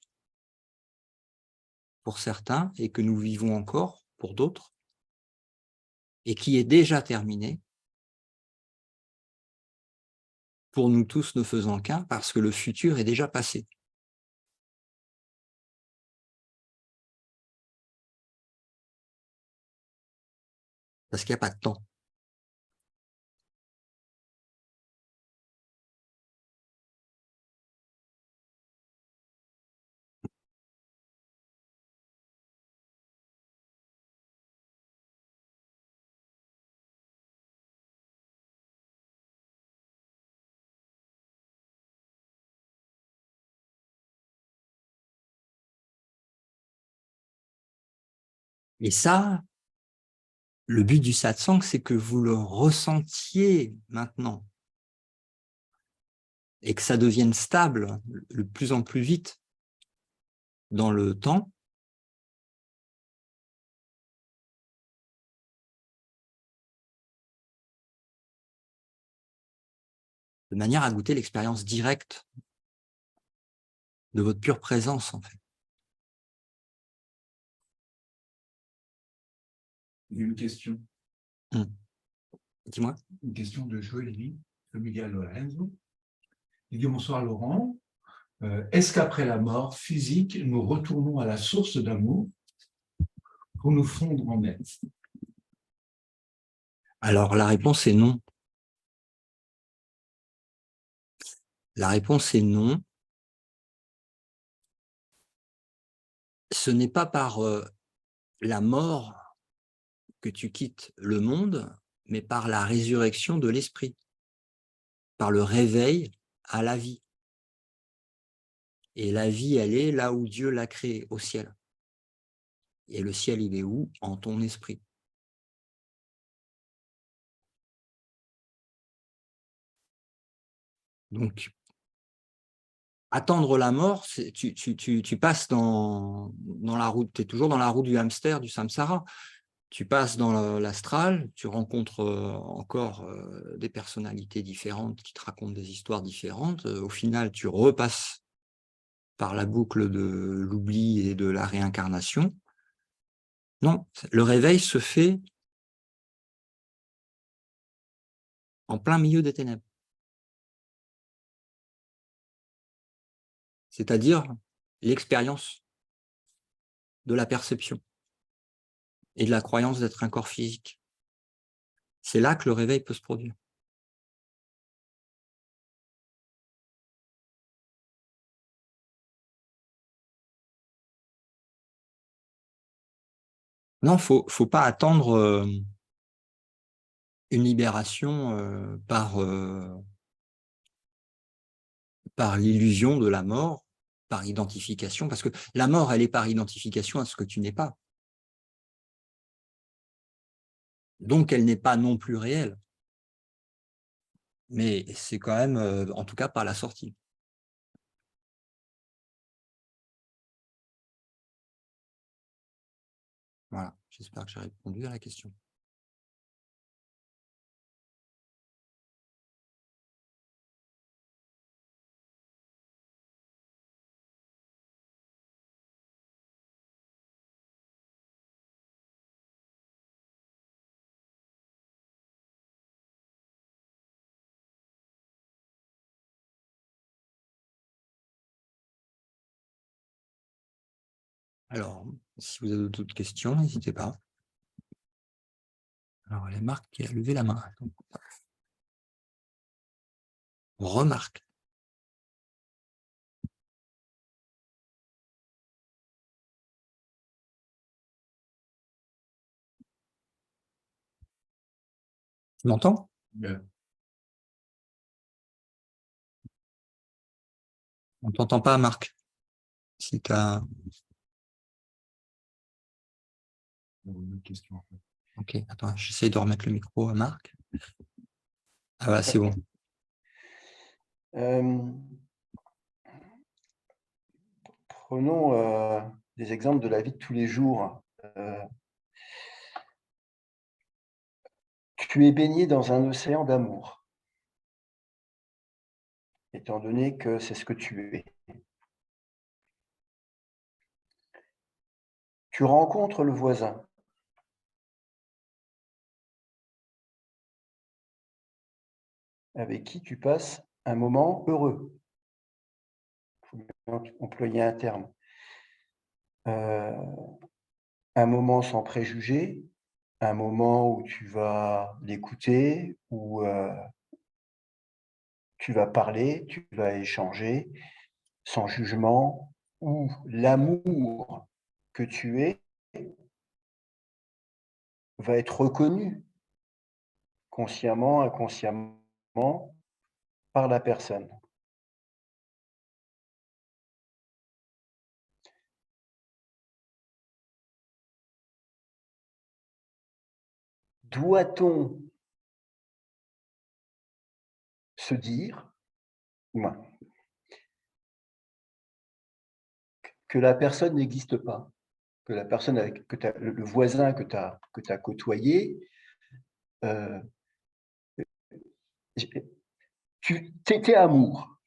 Speaker 1: pour certains et que nous vivons encore pour d'autres et qui est déjà terminée pour nous tous ne faisant qu'un parce que le futur est déjà passé. Parce qu'il n'y a pas de temps. Et ça, le but du satsang, c'est que vous le ressentiez maintenant et que ça devienne stable de plus en plus vite dans le temps. de manière à goûter l'expérience directe de votre pure présence, en fait.
Speaker 3: Il y a une question.
Speaker 1: Dis-moi.
Speaker 3: Une question de Joëlie, familiale Lorenzo. Il dit bonsoir Laurent. Est-ce qu'après la mort physique, nous retournons à la source d'amour pour nous fondre en elle?
Speaker 1: Alors, la réponse est non. La réponse est non. Ce n'est pas par la mort que tu quittes le monde, mais par la résurrection de l'esprit, par le réveil à la vie. Et la vie, elle est là où Dieu l'a créée, au ciel. Et le ciel, il est où? En ton esprit. Donc, attendre la mort, tu passes dans la route, tu es toujours dans la roue du hamster, du samsara. Tu passes dans l'astral, tu rencontres encore des personnalités différentes qui te racontent des histoires différentes. Au final, tu repasses par la boucle de l'oubli et de la réincarnation. Non, le réveil se fait en plein milieu des ténèbres. C'est-à-dire l'expérience de la perception et de la croyance d'être un corps physique. C'est là que le réveil peut se produire. Non, faut pas attendre une libération par l'illusion de la mort, par identification, parce que la mort, elle est par identification à ce que tu n'es pas. Donc, elle n'est pas non plus réelle. Mais c'est quand même, en tout cas, par la sortie. Voilà, j'espère que j'ai répondu à la question. Alors, si vous avez d'autres questions, n'hésitez pas. Alors, il y a Marc qui a levé la main. Remarque. Tu m'entends?
Speaker 3: Bien.
Speaker 1: On ne t'entend pas, Marc. Si tu as...
Speaker 3: Une question.
Speaker 1: Ok, attends, j'essaie de remettre le micro à Marc. Ah bah, c'est bon.
Speaker 2: Prenons des exemples de la vie de tous les jours. Tu es baigné dans un océan d'amour, étant donné que c'est ce que tu es. Tu rencontres le voisin. Avec qui tu passes un moment heureux. Il faut employer un terme. Un moment sans préjugés, un moment où tu vas l'écouter, où tu vas parler, tu vas échanger, sans jugement, où l'amour que tu es va être reconnu consciemment, inconsciemment par la personne. Doit-on se dire que la personne n'existe pas, que la personne le voisin que tu as côtoyé, tu es amour.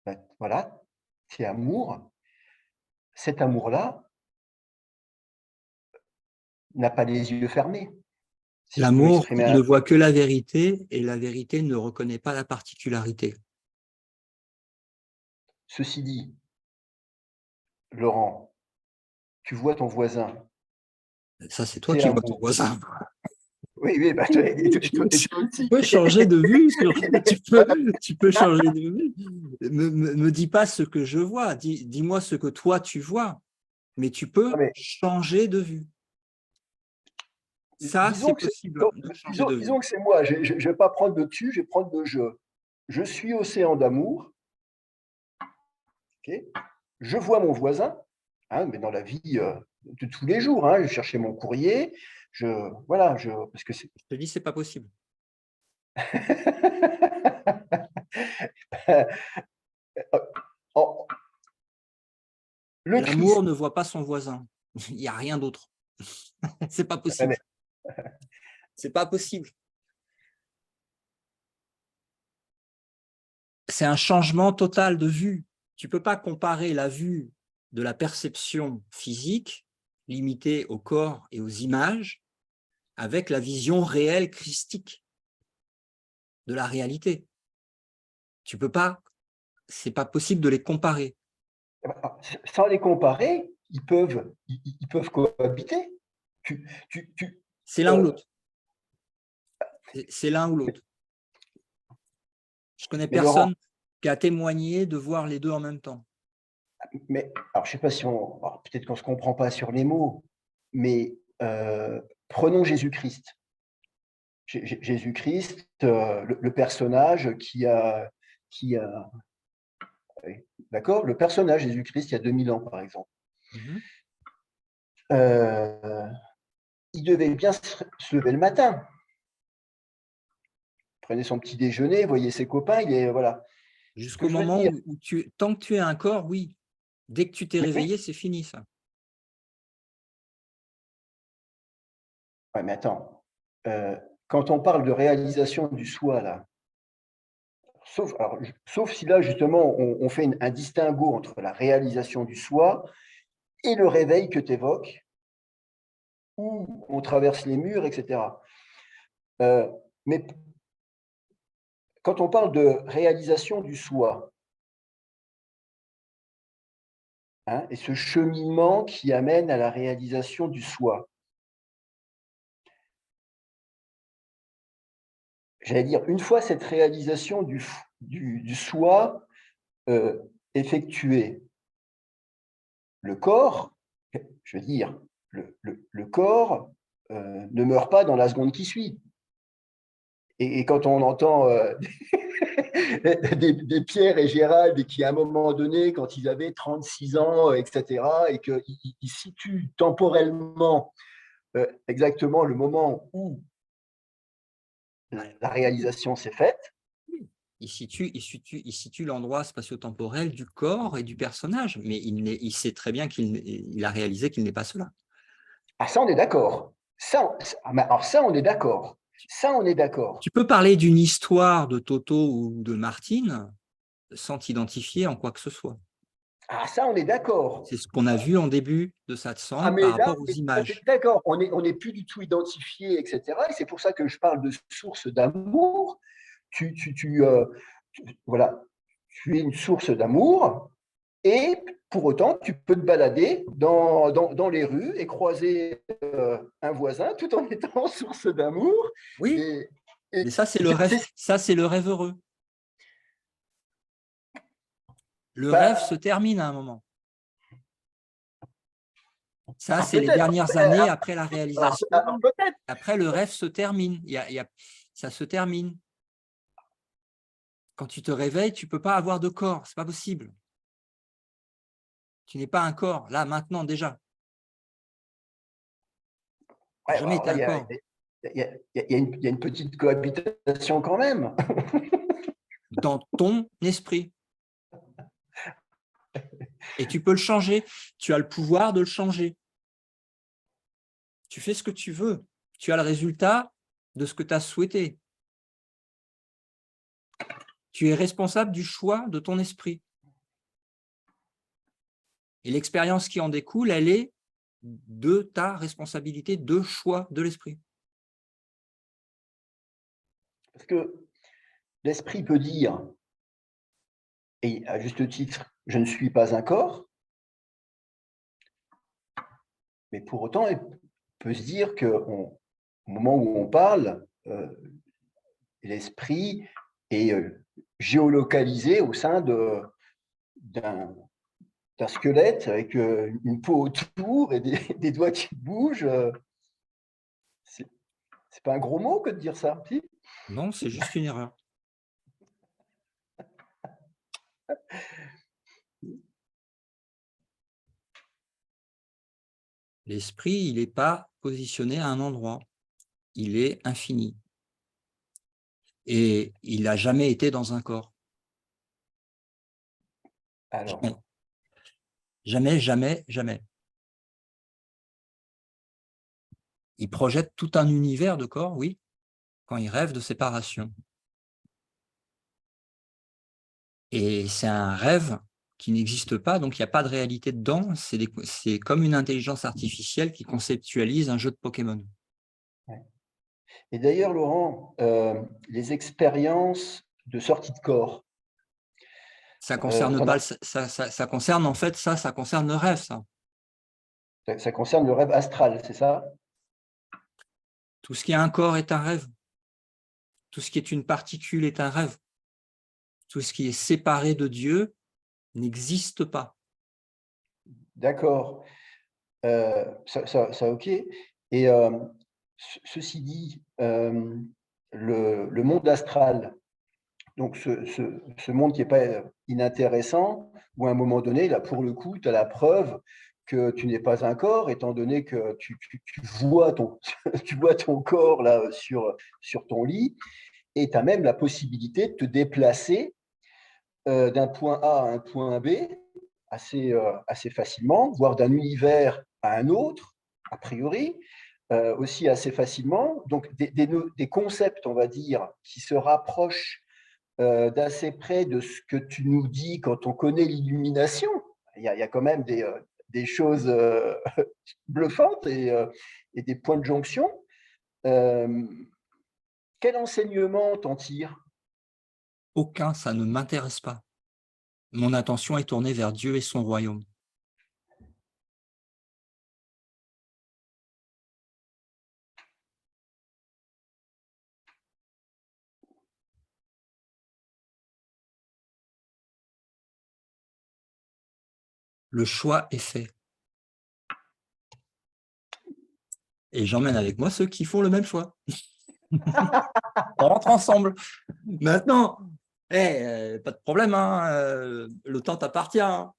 Speaker 2: Ben, voilà, tu es amour. Cet amour-là n'a pas les yeux fermés. Si je peux
Speaker 1: L'amour
Speaker 2: m'exprimer
Speaker 1: ne voit que la vérité et la vérité ne reconnaît pas la particularité.
Speaker 2: Ceci dit, Laurent, tu vois ton voisin,
Speaker 1: Ça, c'est toi
Speaker 2: tu es
Speaker 1: qui vois ton
Speaker 2: amour.
Speaker 1: voisin.
Speaker 2: Oui, oui, bah, toi
Speaker 1: Tu
Speaker 2: aussi.
Speaker 1: peux changer de vue. Tu peux changer de vue. Me dis pas ce que je vois. Dis-moi ce que toi, tu vois. Mais tu peux
Speaker 2: Non, mais
Speaker 1: changer de vue. Ça, c'est
Speaker 2: disons que
Speaker 1: possible de changer de vue.
Speaker 2: disons que c'est moi, je ne vais pas prendre le tu, je vais prendre le je. Je suis océan d'amour, ok. Je vois mon voisin, hein, mais dans la vie de tous les jours, hein, je cherchais mon courrier, voilà, parce que c'est…
Speaker 1: Je te dis, c'est pas possible.
Speaker 2: Oh, le
Speaker 1: L'amour
Speaker 2: Christ,
Speaker 1: ne voit pas son voisin. Il n'y a rien d'autre. C'est pas possible.
Speaker 2: mais
Speaker 1: C'est pas possible. C'est un changement total de vue. Tu peux pas comparer la vue de la perception physique, limitée au corps et aux images, avec la vision réelle christique de la réalité. Tu peux pas, c'est pas possible de les comparer.
Speaker 2: sans les comparer, ils peuvent cohabiter.
Speaker 1: C'est l'un ou l'autre. C'est l'un ou l'autre. Je connais
Speaker 2: mais Laurent,
Speaker 1: personne qui a témoigné de voir les deux en même temps.
Speaker 2: mais alors je sais pas si peut-être qu'on se comprend pas sur les mots, mais prenons Jésus-Christ. Jésus-Christ, le personnage qui a, d'accord, le personnage Jésus-Christ il y a 2000 ans par exemple. Il devait bien se lever le matin. Prenait son petit déjeuner, voyait ses copains, voilà.
Speaker 1: Jusqu'au moment où tant que tu es un corps, oui. Dès que tu t'es réveillé, c'est fini ça.
Speaker 2: Ouais, mais attends, quand on parle de réalisation du soi, là, sauf si là, justement, on fait un distinguo entre la réalisation du soi et le réveil que tu évoques, où on traverse les murs, etc. Mais quand on parle de réalisation du soi, hein, et ce cheminement qui amène à la réalisation du soi, j'allais dire, une fois cette réalisation du soi effectuée, le corps, je veux dire, le corps ne meurt pas dans la seconde qui suit. Et quand on entend des Pierre et Gérald qui, à un moment donné, quand ils avaient 36 ans, etc., et qu'ils situent temporellement exactement le moment où la réalisation s'est faite.
Speaker 1: Il situe l'endroit spatio-temporel du corps et du personnage, mais il sait très bien qu'il a réalisé qu'il n'est pas cela.
Speaker 2: Ah, ça, on est d'accord. Alors ça, on est d'accord. Ça, on est d'accord.
Speaker 1: Tu peux parler d'une histoire de Toto ou de Martine sans t'identifier en quoi que ce soit.
Speaker 2: Ah, ça, on est d'accord.
Speaker 1: C'est ce qu'on a vu en début de satsang
Speaker 2: Mais
Speaker 1: par
Speaker 2: là,
Speaker 1: rapport aux images.
Speaker 2: d'accord, on n'est plus du tout identifié, etc. Et c'est pour ça que je parle de source d'amour. Voilà, tu es une source d'amour et pour autant, tu peux te balader dans les rues et croiser un voisin tout en étant source d'amour.
Speaker 1: Oui, mais ça, c'est le rêve. Ça, c'est le rêve heureux. Le rêve se termine à un moment. Ça, c'est les dernières années après la réalisation. Après, le rêve se termine. Ça se termine. Quand tu te réveilles, tu ne peux pas avoir de corps. Ce n'est pas possible. Tu n'es pas un corps, là, maintenant, déjà. Jamais été un corps.
Speaker 2: Il y a une petite cohabitation quand même.
Speaker 1: Dans ton esprit. Et tu peux le changer. Tu as le pouvoir de le changer. Tu fais ce que tu veux. Tu as le résultat de ce que tu as souhaité. Tu es responsable du choix de ton esprit. Et l'expérience qui en découle, elle est de ta responsabilité de choix de l'esprit.
Speaker 2: Parce que l'esprit peut dire, et à juste titre, je ne suis pas un corps, mais pour autant, il peut se dire qu'au moment où on parle, l'esprit est géolocalisé au sein d'un squelette avec une peau autour et des doigts qui bougent. C'est pas un gros mot que de dire ça, si?
Speaker 1: Non, c'est juste une erreur. L'esprit, il n'est pas positionné à un endroit. Il est infini. Et il n'a jamais été dans un corps.
Speaker 2: Alors,
Speaker 1: Jamais, jamais, jamais. Il projette tout un univers de corps, oui, quand il rêve de séparation. Et c'est un rêve qui n'existe pas, donc il n'y a pas de réalité dedans. C'est comme une intelligence artificielle qui conceptualise un jeu de Pokémon.
Speaker 2: et d'ailleurs, Laurent, les expériences de sortie de corps,
Speaker 1: Ça concerne
Speaker 2: t'en
Speaker 1: pas,
Speaker 2: as-
Speaker 1: ça concerne en fait ça concerne le rêve, ça.
Speaker 2: ça concerne le rêve astral, c'est ça?
Speaker 1: Tout ce qui a un corps est un rêve. Tout ce qui est une particule est un rêve. Tout ce qui est séparé de Dieu n'existe pas.
Speaker 2: D'accord. Ça, ok. Et ceci dit, le monde astral, donc ce monde qui n'est pas inintéressant, où à un moment donné, là, pour le coup, tu as la preuve que tu n'es pas un corps, étant donné que tu vois tu vois ton corps là, sur ton lit, et tu as même la possibilité de te déplacer d'un point A à un point B assez facilement, voire d'un univers à un autre, a priori, aussi assez facilement. Donc, des concepts, on va dire, qui se rapprochent d'assez près de ce que tu nous dis quand on connaît l'illumination. Il y a quand même des choses bluffantes et des points de jonction. Quel enseignement t'en tires?
Speaker 1: Aucun, ça ne m'intéresse pas. Mon attention est tournée vers Dieu et son royaume. Le choix est fait. Et j'emmène avec moi ceux qui font le même choix. On rentre ensemble. Maintenant, pas de problème, hein, le temps t'appartient. Hein.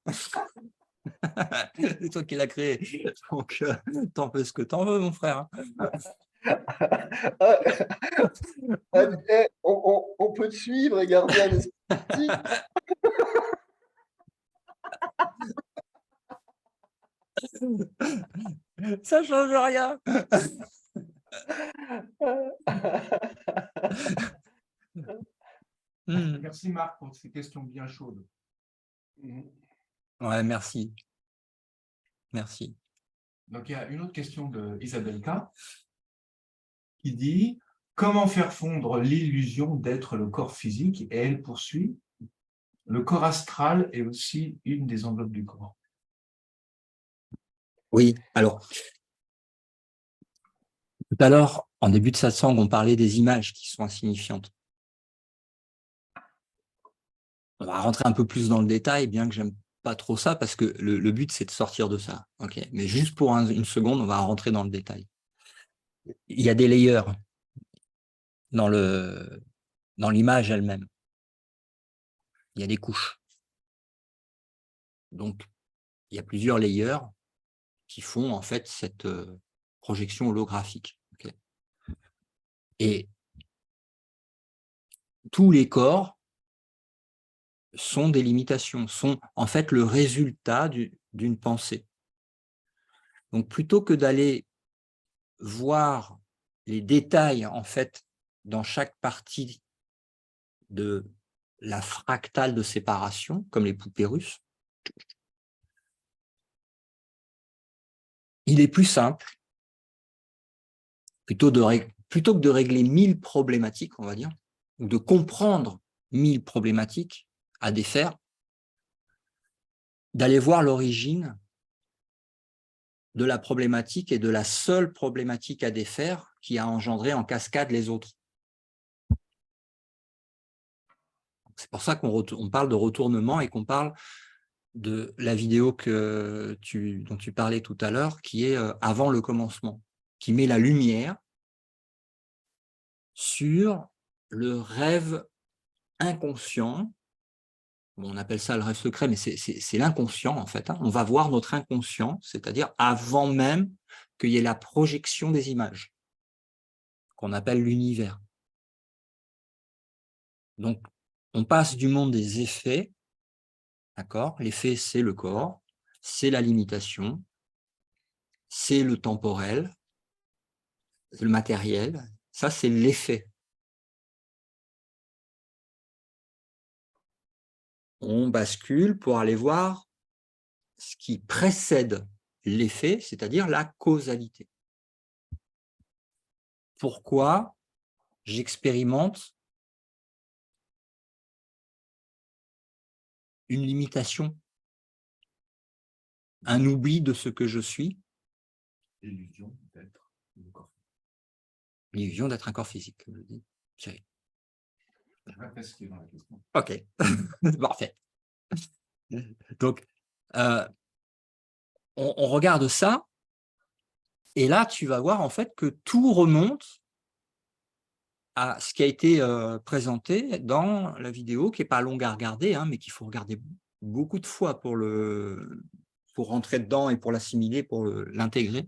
Speaker 1: C'est toi qui l'as créé. Donc, t'en fais ce que t'en veux, mon frère.
Speaker 2: On peut te suivre et garder un esprit.
Speaker 1: Ça change rien.
Speaker 3: Merci Marc pour ces questions bien chaudes.
Speaker 1: Ouais, merci. Merci.
Speaker 3: Donc il y a une autre question d'Isabelle K. qui dit « Comment faire fondre l'illusion d'être le corps physique ?» Et elle poursuit « Le corps astral est aussi une des enveloppes du corps. »
Speaker 1: Oui, alors, tout à l'heure, en début de satsang, on parlait des images qui sont insignifiantes. On va rentrer un peu plus dans le détail, bien que j'aime pas trop ça, parce que le but, c'est de sortir de ça. Okay. Mais juste pour une seconde, on va rentrer dans le détail. Il y a des layers dans l'image elle-même. Il y a des couches. Donc, il y a plusieurs layers qui font en fait cette projection holographique. Okay. Et tous les corps sont des limitations, sont en fait le résultat d'une pensée. Donc, plutôt que d'aller voir les détails, en fait, dans chaque partie de la fractale de séparation, comme les poupées russes. Il est plus simple, plutôt que de régler 1000 problématiques, on va dire, ou de comprendre 1000 problématiques à défaire, d'aller voir l'origine de la problématique et de la seule problématique à défaire qui a engendré en cascade les autres. C'est pour ça qu'on parle de retournement et qu'on parle de la vidéo dont tu parlais tout à l'heure, qui est avant le commencement, qui met la lumière sur le rêve inconscient. On appelle ça le rêve secret, mais c'est l'inconscient en fait. On va voir notre inconscient, c'est-à-dire avant même qu'il y ait la projection des images, qu'on appelle l'univers. Donc, on passe du monde des effets, d'accord? L'effet, c'est le corps, c'est la limitation, c'est le temporel, le matériel. Ça, c'est l'effet. On bascule pour aller voir ce qui précède l'effet, c'est-à-dire la causalité. Pourquoi j'expérimente une limitation, un oubli de ce que je suis?
Speaker 3: L'illusion d'être un corps.
Speaker 1: L'illusion d'être un corps physique, comme je dis. Thierry.
Speaker 3: Reste dans la question.
Speaker 1: Ok, parfait. Donc, on regarde ça, et là, tu vas voir en fait que tout remonte à ce qui a été présenté dans la vidéo, qui n'est pas longue à regarder, mais qu'il faut regarder beaucoup de fois pour rentrer dedans et pour l'assimiler, pour l'intégrer,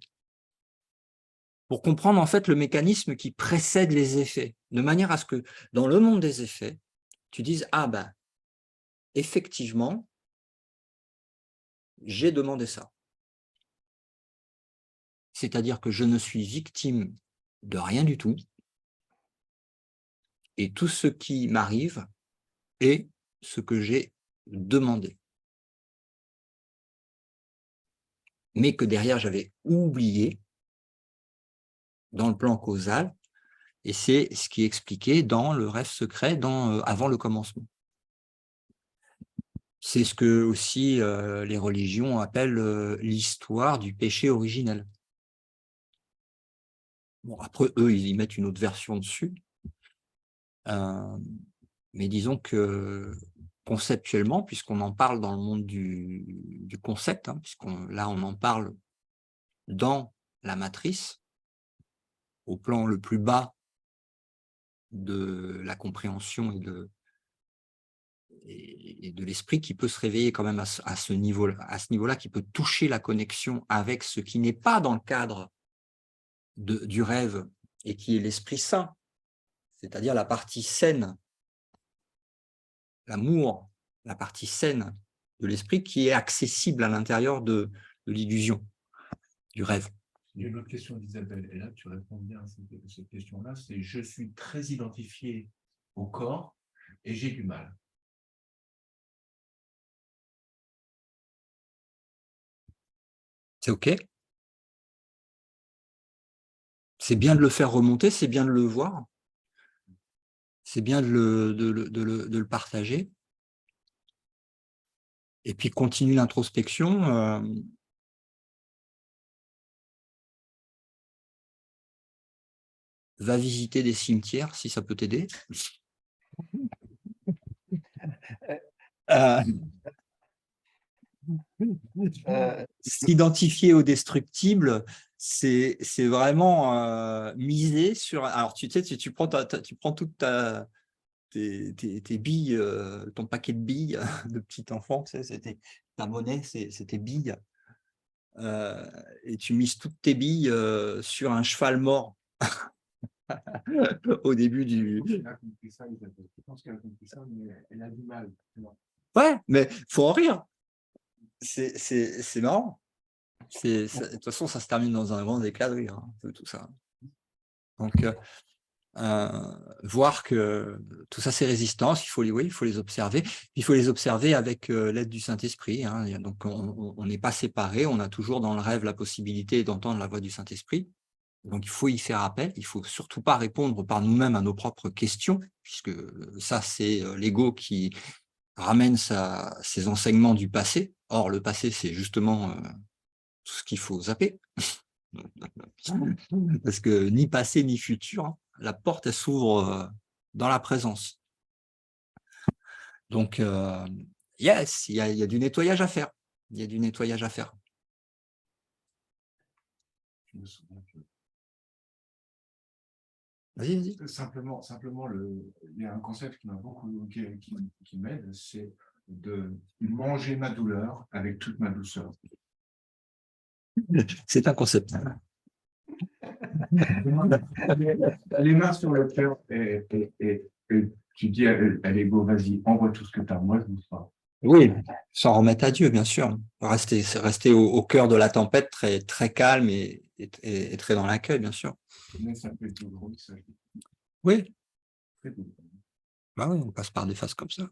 Speaker 1: pour comprendre en fait le mécanisme qui précède les effets, de manière à ce que dans le monde des effets, tu dises « Ah ben, effectivement, j'ai demandé ça. » C'est-à-dire que je ne suis victime de rien du tout, et tout ce qui m'arrive est ce que j'ai demandé. Mais que derrière, j'avais oublié dans le plan causal, et c'est ce qui est expliqué dans le rêve secret, avant le commencement. C'est ce que aussi les religions appellent l'histoire du péché originel. Bon, après, eux, ils y mettent une autre version dessus. Mais disons que conceptuellement, puisqu'on en parle dans le monde du concept, là, on en parle dans la matrice, au plan le plus bas de la compréhension et de l'esprit, qui peut se réveiller quand même à ce niveau-là, qui peut toucher la connexion avec ce qui n'est pas dans le cadre du rêve et qui est l'esprit saint, c'est-à-dire la partie saine, l'amour, la partie saine de l'esprit qui est accessible à l'intérieur de l'illusion, du rêve.
Speaker 3: Il y a une autre question d'Isabelle, et là tu réponds bien à cette question-là, c'est « Je suis très identifié au corps et j'ai du mal ».
Speaker 1: C'est OK. C'est bien de le faire remonter, c'est bien de le voir. C'est bien de le partager. Et puis, continue l'introspection. Va visiter des cimetières, si ça peut t'aider. S'identifier au destructible, c'est vraiment miser sur… Alors, tu sais, tu prends toutes tes billes, ton paquet de billes de petit enfant, tu sais, c'était ta monnaie, c'était billes. Et tu mises toutes tes billes sur un cheval mort au début du…
Speaker 3: Elle a compris ça, Isabelle. Je pense qu'elle a compris ça, mais elle a du mal.
Speaker 1: Ouais, mais il faut en rire. C'est marrant. De toute façon, ça se termine dans un grand éclat de rire, tout ça. Donc, voir que tout ça, c'est résistance, oui, il faut les observer. Il faut les observer avec l'aide du Saint-Esprit. Hein. Donc, on n'est pas séparés, on a toujours dans le rêve la possibilité d'entendre la voix du Saint-Esprit. Donc, il faut y faire appel. Il ne faut surtout pas répondre par nous-mêmes à nos propres questions, puisque ça, c'est l'ego qui ramène ses enseignements du passé. Or, le passé, c'est justement tout ce qu'il faut zapper. Parce que ni passé ni futur, hein, la porte, elle s'ouvre dans la présence. Donc, yes, il y a du nettoyage à faire. Il y a du nettoyage à faire.
Speaker 3: Je me souviens que
Speaker 1: Vas-y, vas-y.
Speaker 3: simplement, il y a un concept qui m'a beaucoup, qui m'aide, c'est de manger ma douleur avec toute ma douceur.
Speaker 1: C'est un concept.
Speaker 3: Les mains sur le cœur et tu dis à l'ego, vas-y, envoie tout ce que tu as, moi je ne sais pas.
Speaker 1: Oui, s'en remettre à Dieu, bien sûr. Rester au cœur de la tempête, très, très calme et très dans l'accueil, bien sûr.
Speaker 3: Mais ça peut être douloureux, ça.
Speaker 1: Oui,
Speaker 3: Très douloureux.
Speaker 1: bah oui, on passe par des phases comme ça.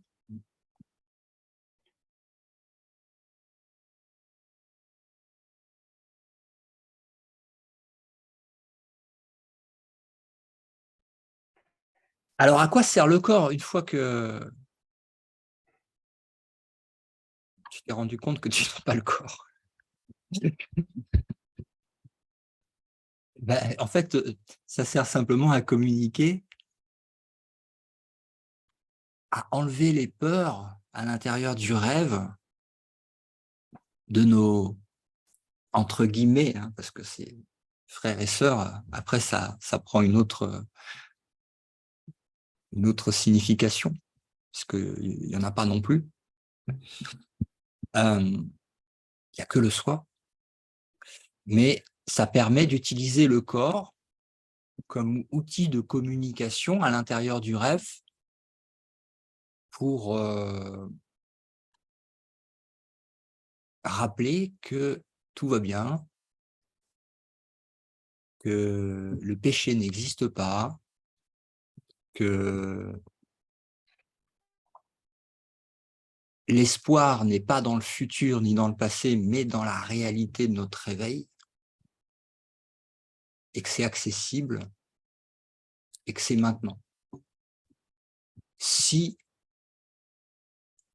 Speaker 1: Alors, à quoi sert le corps une fois que tu t'es rendu compte que tu n'as pas le corps? Ben, en fait, ça sert simplement à communiquer, à enlever les peurs à l'intérieur du rêve de nos, entre guillemets, hein, parce que c'est frères et sœurs, après ça prend une autre signification, parce qu'il n'y en a pas non plus. Il n'y a que le soi, mais ça permet d'utiliser le corps comme outil de communication à l'intérieur du rêve pour rappeler que tout va bien, que le péché n'existe pas, que l'espoir n'est pas dans le futur ni dans le passé, mais dans la réalité de notre réveil, et que c'est accessible, et que c'est maintenant. Si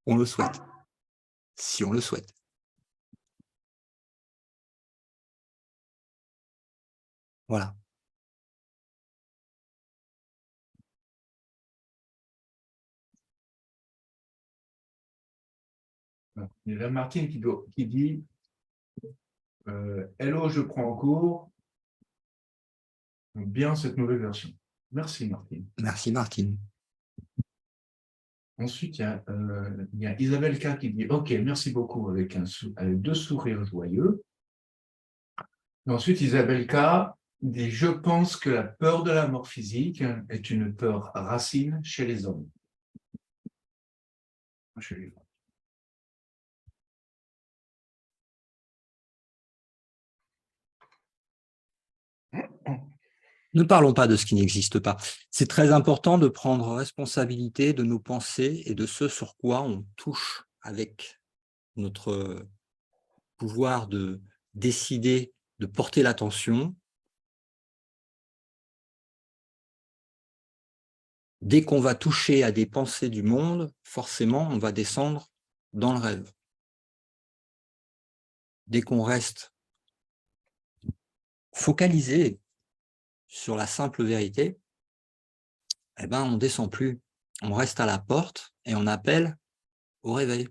Speaker 1: on le souhaite. Si on le souhaite. Voilà.
Speaker 3: Il y a Martine qui dit hello, je prends en cours. Bien cette nouvelle version. Merci Martine.
Speaker 1: Merci Martine.
Speaker 3: Ensuite, il y a Isabelle K qui dit ok, merci beaucoup avec deux sourires joyeux. Et ensuite, Isabelle K dit je pense que la peur de la mort physique est une peur racine chez les hommes. Chez les femmes.
Speaker 1: Ne parlons pas de ce qui n'existe pas. C'est très important de prendre responsabilité de nos pensées et de ce sur quoi on touche avec notre pouvoir de décider de porter l'attention. Dès qu'on va toucher à des pensées du monde, forcément, on va descendre dans le rêve. Dès qu'on reste focalisé sur la simple vérité, eh ben, on ne descend plus. On reste à la porte et on appelle au réveil.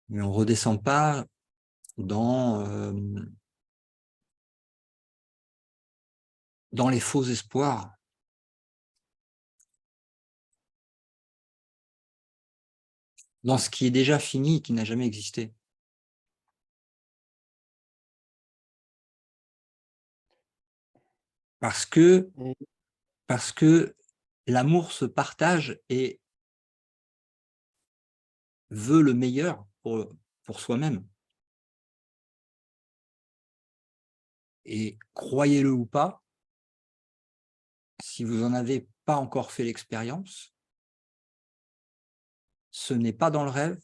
Speaker 1: Mais on ne redescend pas dans les faux espoirs. Dans ce qui est déjà fini, qui n'a jamais existé. Parce que l'amour se partage et veut le meilleur pour soi-même. Et croyez-le ou pas, si vous n'en avez pas encore fait l'expérience, ce n'est pas dans le rêve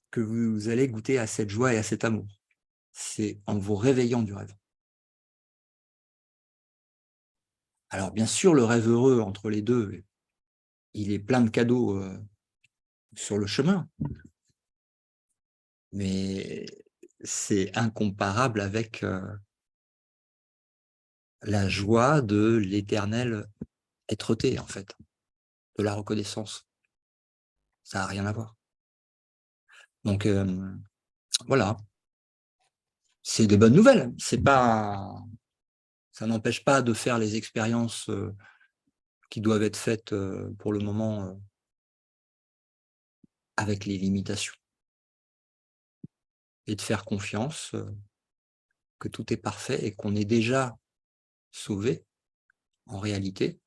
Speaker 1: que vous allez goûter à cette joie et à cet amour. C'est en vous réveillant du rêve. Alors bien sûr, le rêve heureux entre les deux, il est plein de cadeaux sur le chemin, mais c'est incomparable avec la joie de l'éternelle êtreté, en fait, de la reconnaissance. Ça n'a rien à voir. Donc, voilà. C'est des bonnes nouvelles. C'est pas, ça n'empêche pas de faire les expériences qui doivent être faites pour le moment avec les limitations. Et de faire confiance que tout est parfait et qu'on est déjà sauvé en réalité.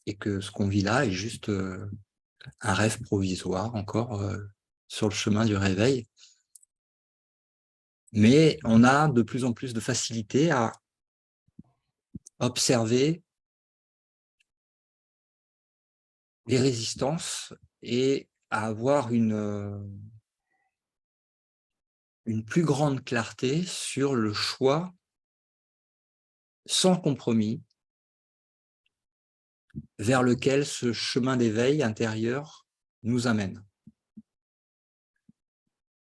Speaker 1: Et que ce qu'on vit là est juste un rêve provisoire encore sur le chemin du réveil. Mais on a de plus en plus de facilité à observer les résistances et à avoir une plus grande clarté sur le choix sans compromis vers lequel ce chemin d'éveil intérieur nous amène.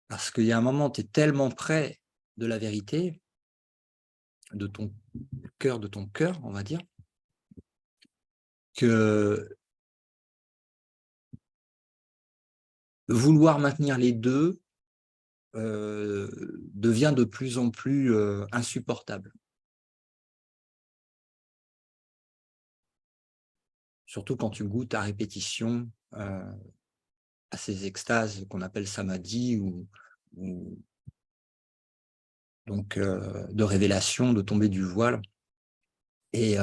Speaker 1: Parce qu'il y a un moment, tu es tellement près de la vérité, de ton cœur, on va dire, que vouloir maintenir les deux devient de plus en plus insupportable. Surtout quand tu goûtes à répétition à ces extases qu'on appelle samadhi ou donc de révélation, de tomber du voile. Et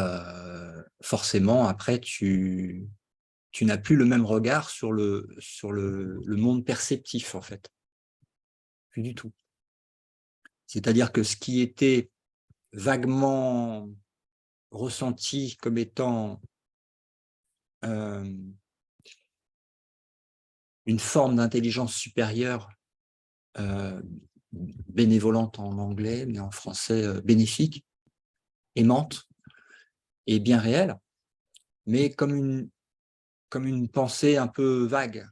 Speaker 1: forcément, après, tu n'as plus le même regard sur le monde perceptif, en fait. Plus du tout. C'est-à-dire que ce qui était vaguement ressenti comme étant une forme d'intelligence supérieure, bénévolente en anglais, mais en français bénéfique, aimante et bien réelle, mais comme une pensée un peu vague,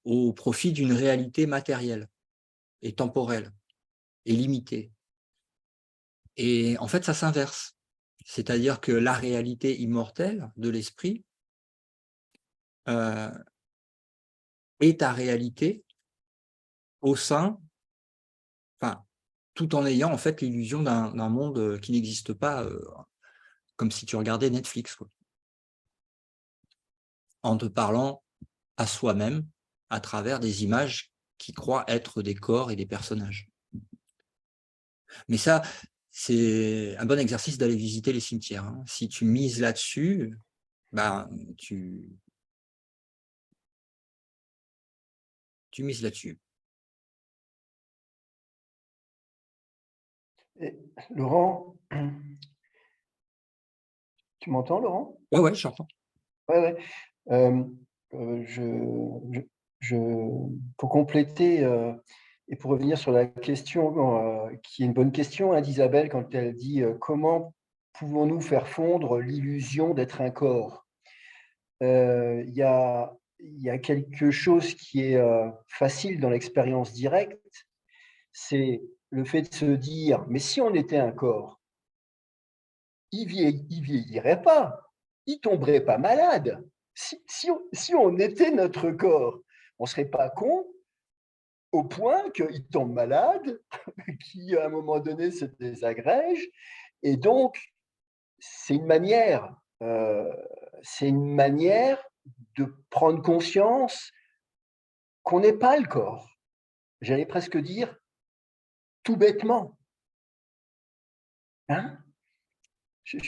Speaker 1: au profit d'une réalité matérielle et temporelle et limitée. Et en fait, ça s'inverse. C'est-à-dire que la réalité immortelle de l'esprit est ta réalité au sein, enfin, tout en ayant en fait l'illusion d'un monde qui n'existe pas, comme si tu regardais Netflix, quoi. En te parlant à soi-même à travers des images qui croient être des corps et des personnages. Mais ça, c'est un bon exercice d'aller visiter les cimetières, hein. Si tu mises là-dessus, ben, tu mises là-dessus.
Speaker 2: Laurent, tu m'entends, Laurent?
Speaker 1: Ouais, j'entends.
Speaker 2: Ouais. Pour compléter et pour revenir sur la question qui est une bonne question d'Isabelle quand elle dit comment pouvons-nous faire fondre l'illusion d'être un corps? Il y a quelque chose qui est facile dans l'expérience directe, c'est le fait de se dire mais si on était un corps, il vieillirait pas, il tomberait pas malade. Si on était notre corps, on ne serait pas con au point qu'il tombe malade, qu'à un moment donné se désagrège. Et donc, c'est une manière de prendre conscience qu'on n'est pas le corps. J'allais presque dire tout bêtement. Hein?
Speaker 1: Tu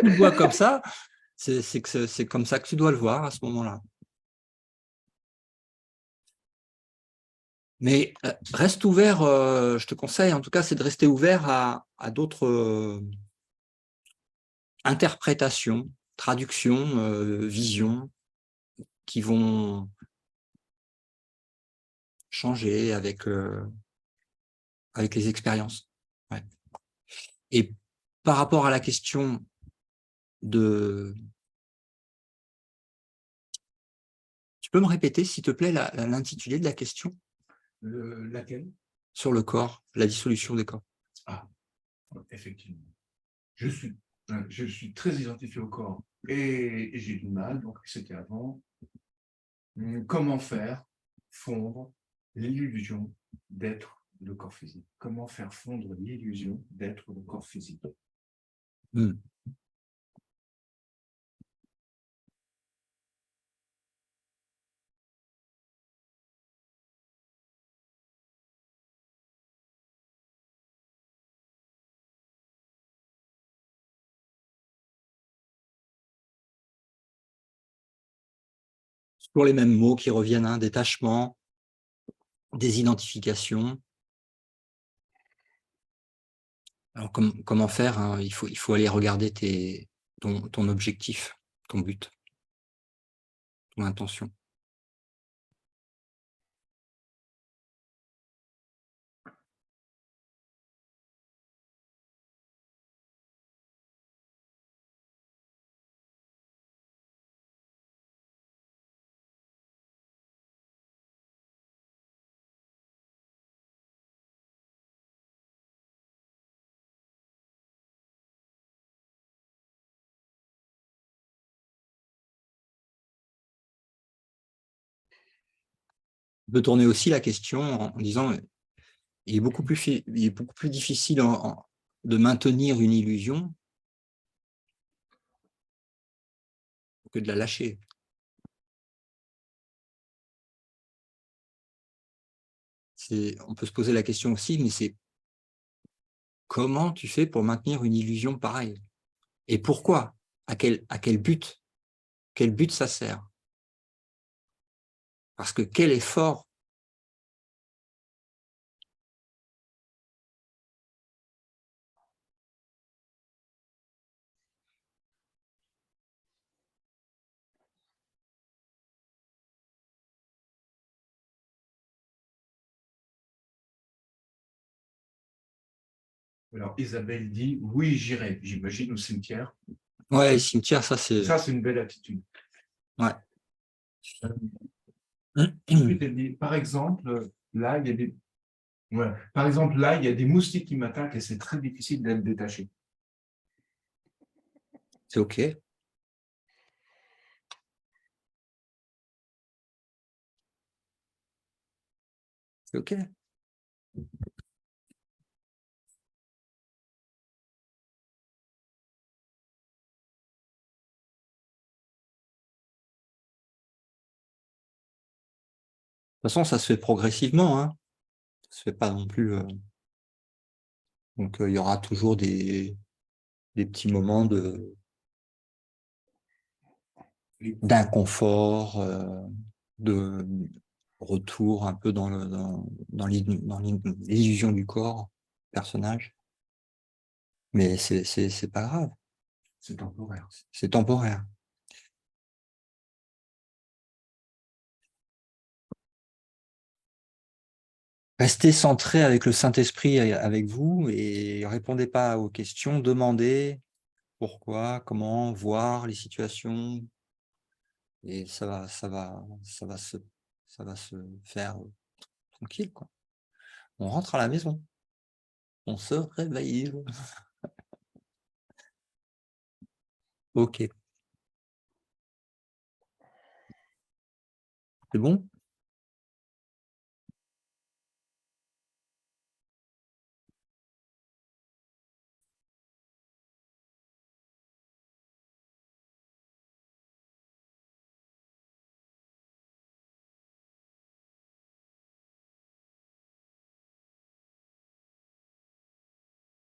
Speaker 1: le vois comme ça, c'est comme ça que tu dois le voir à ce moment-là. Mais reste ouvert, je te conseille en tout cas, c'est de rester ouvert à d'autres interprétations, traductions, visions qui vont changer avec les expériences. Ouais. Et par rapport à la question de... Tu peux me répéter, s'il te plaît, l'intitulé de la question?
Speaker 3: Laquelle?
Speaker 1: Sur le corps, la dissolution des corps.
Speaker 3: Ah, effectivement. Je suis très identifié au corps et j'ai du mal, donc c'était avant. Comment faire fondre l'illusion d'être le corps physique? Comment faire fondre l'illusion d'être le corps physique?
Speaker 1: Hmm. C'est toujours les mêmes mots qui reviennent, hein, détachement, désidentification. Alors, comment faire, hein, il faut aller regarder ton objectif, ton but, ton intention. On peut tourner aussi la question en disant il est beaucoup plus difficile de maintenir une illusion que de la lâcher. On peut se poser la question aussi, mais c'est comment tu fais pour maintenir une illusion pareille? Et pourquoi? À quel but? Quel but ça sert? Parce que quel effort?
Speaker 3: Alors, Isabelle dit, oui, j'irai, j'imagine, au cimetière.
Speaker 1: Ouais, le cimetière, ça c'est...
Speaker 3: Ça, c'est une belle attitude.
Speaker 1: Ouais.
Speaker 3: Ensuite, elle dit, par exemple, là, il y a des... Ouais. Par exemple, là, il y a des moustiques qui m'attaquent et c'est très difficile d'être détaché.
Speaker 1: C'est OK. C'est OK. De toute façon, ça se fait progressivement, hein. Ça se fait pas non plus... Donc, il y aura toujours des petits moments d'inconfort, de retour un peu dans l'illusion du corps, personnage. Mais c'est pas grave,
Speaker 3: C'est temporaire.
Speaker 1: c'est temporaire. Restez centré avec le Saint-Esprit avec vous et répondez pas aux questions, demandez pourquoi, comment, voir les situations et ça va se faire tranquille, quoi. On rentre à la maison, on se réveille. Ok, c'est bon?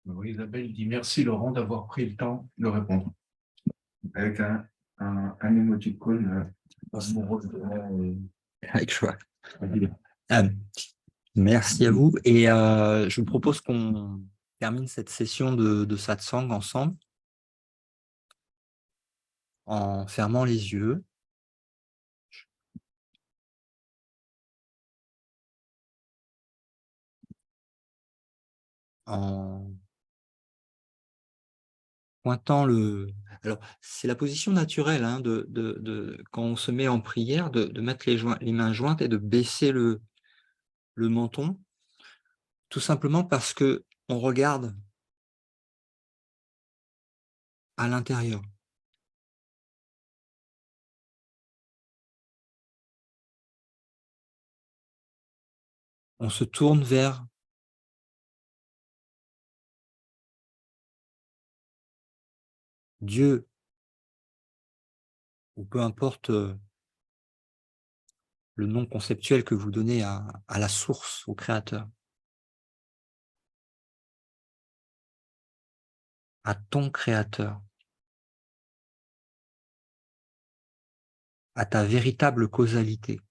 Speaker 3: Oui, Isabelle dit, merci Laurent d'avoir pris le temps de répondre. Avec un émoticône amoureux.
Speaker 1: Avec joie.
Speaker 3: Vas-y.
Speaker 1: Ah, Merci à vous. Et je vous propose qu'on termine cette session de satsang ensemble en fermant les yeux. En pointant le... Alors, c'est la position naturelle hein, quand on se met en prière, de mettre les mains jointes et de baisser le menton, tout simplement parce que on regarde à l'intérieur. On se tourne vers Dieu, ou peu importe le nom conceptuel que vous donnez à la source, au créateur, à ton créateur, à ta véritable causalité.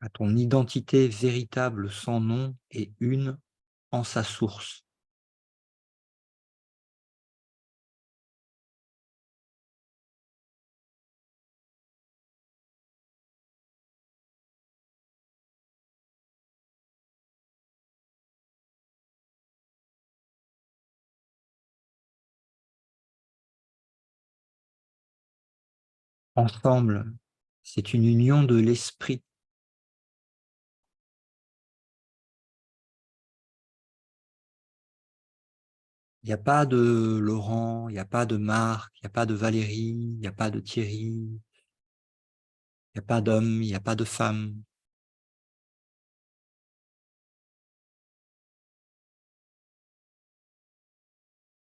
Speaker 1: À ton identité véritable sans nom et une en sa source. Ensemble, c'est une union de l'esprit. Il n'y a pas de Laurent, il n'y a pas de Marc, il n'y a pas de Valérie, il n'y a pas de Thierry, il n'y a pas d'homme, il n'y a pas de femme.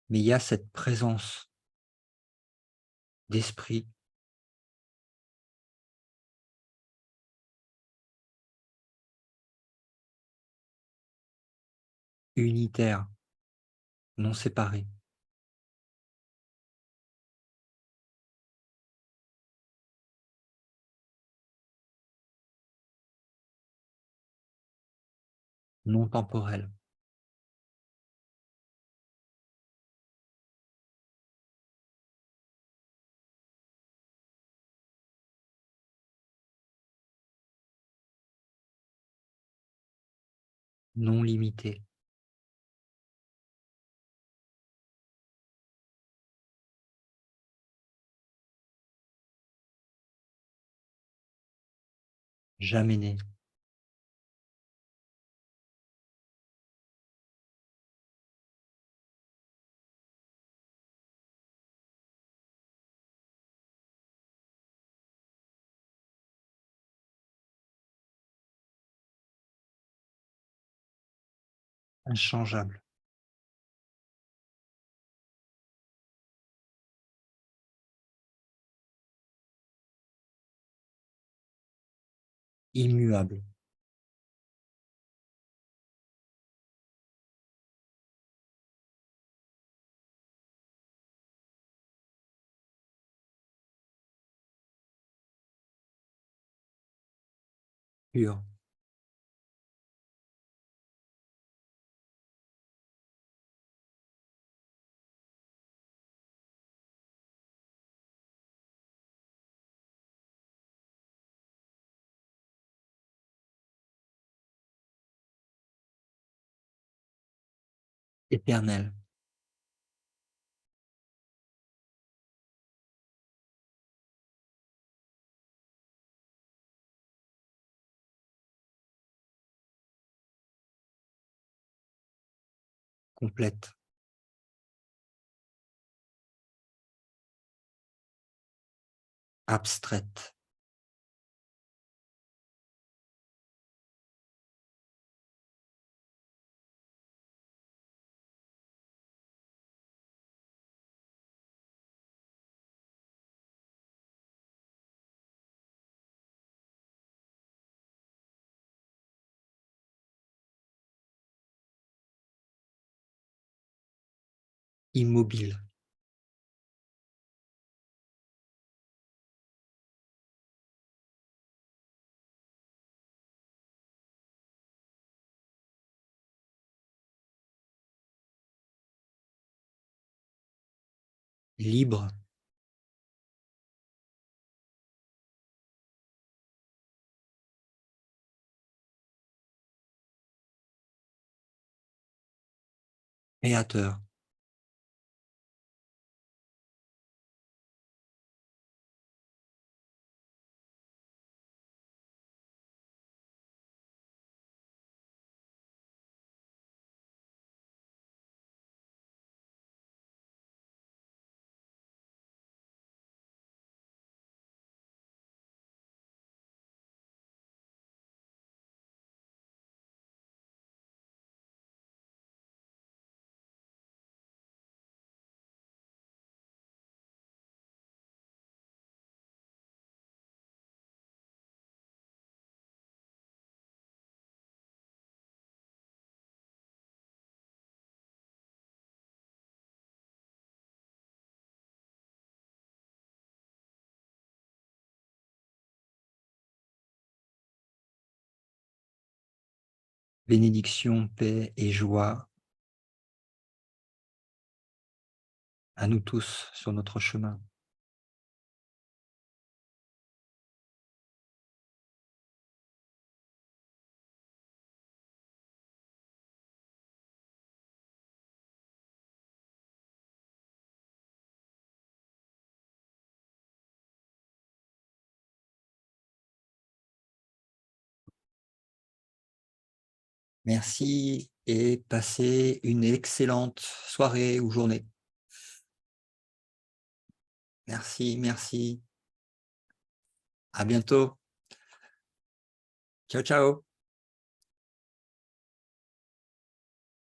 Speaker 1: Mais il y a cette présence d'esprit unitaire, non séparé. Non temporel. Non limité. Jamais né. Inchangeable. Immuable. Pur. Éternel. Complète. Abstraite. Immobile. libre. Créateur. Bénédiction, paix et joie à nous tous sur notre chemin. Merci et passez une excellente soirée ou journée. Merci, merci. À bientôt. Ciao, ciao.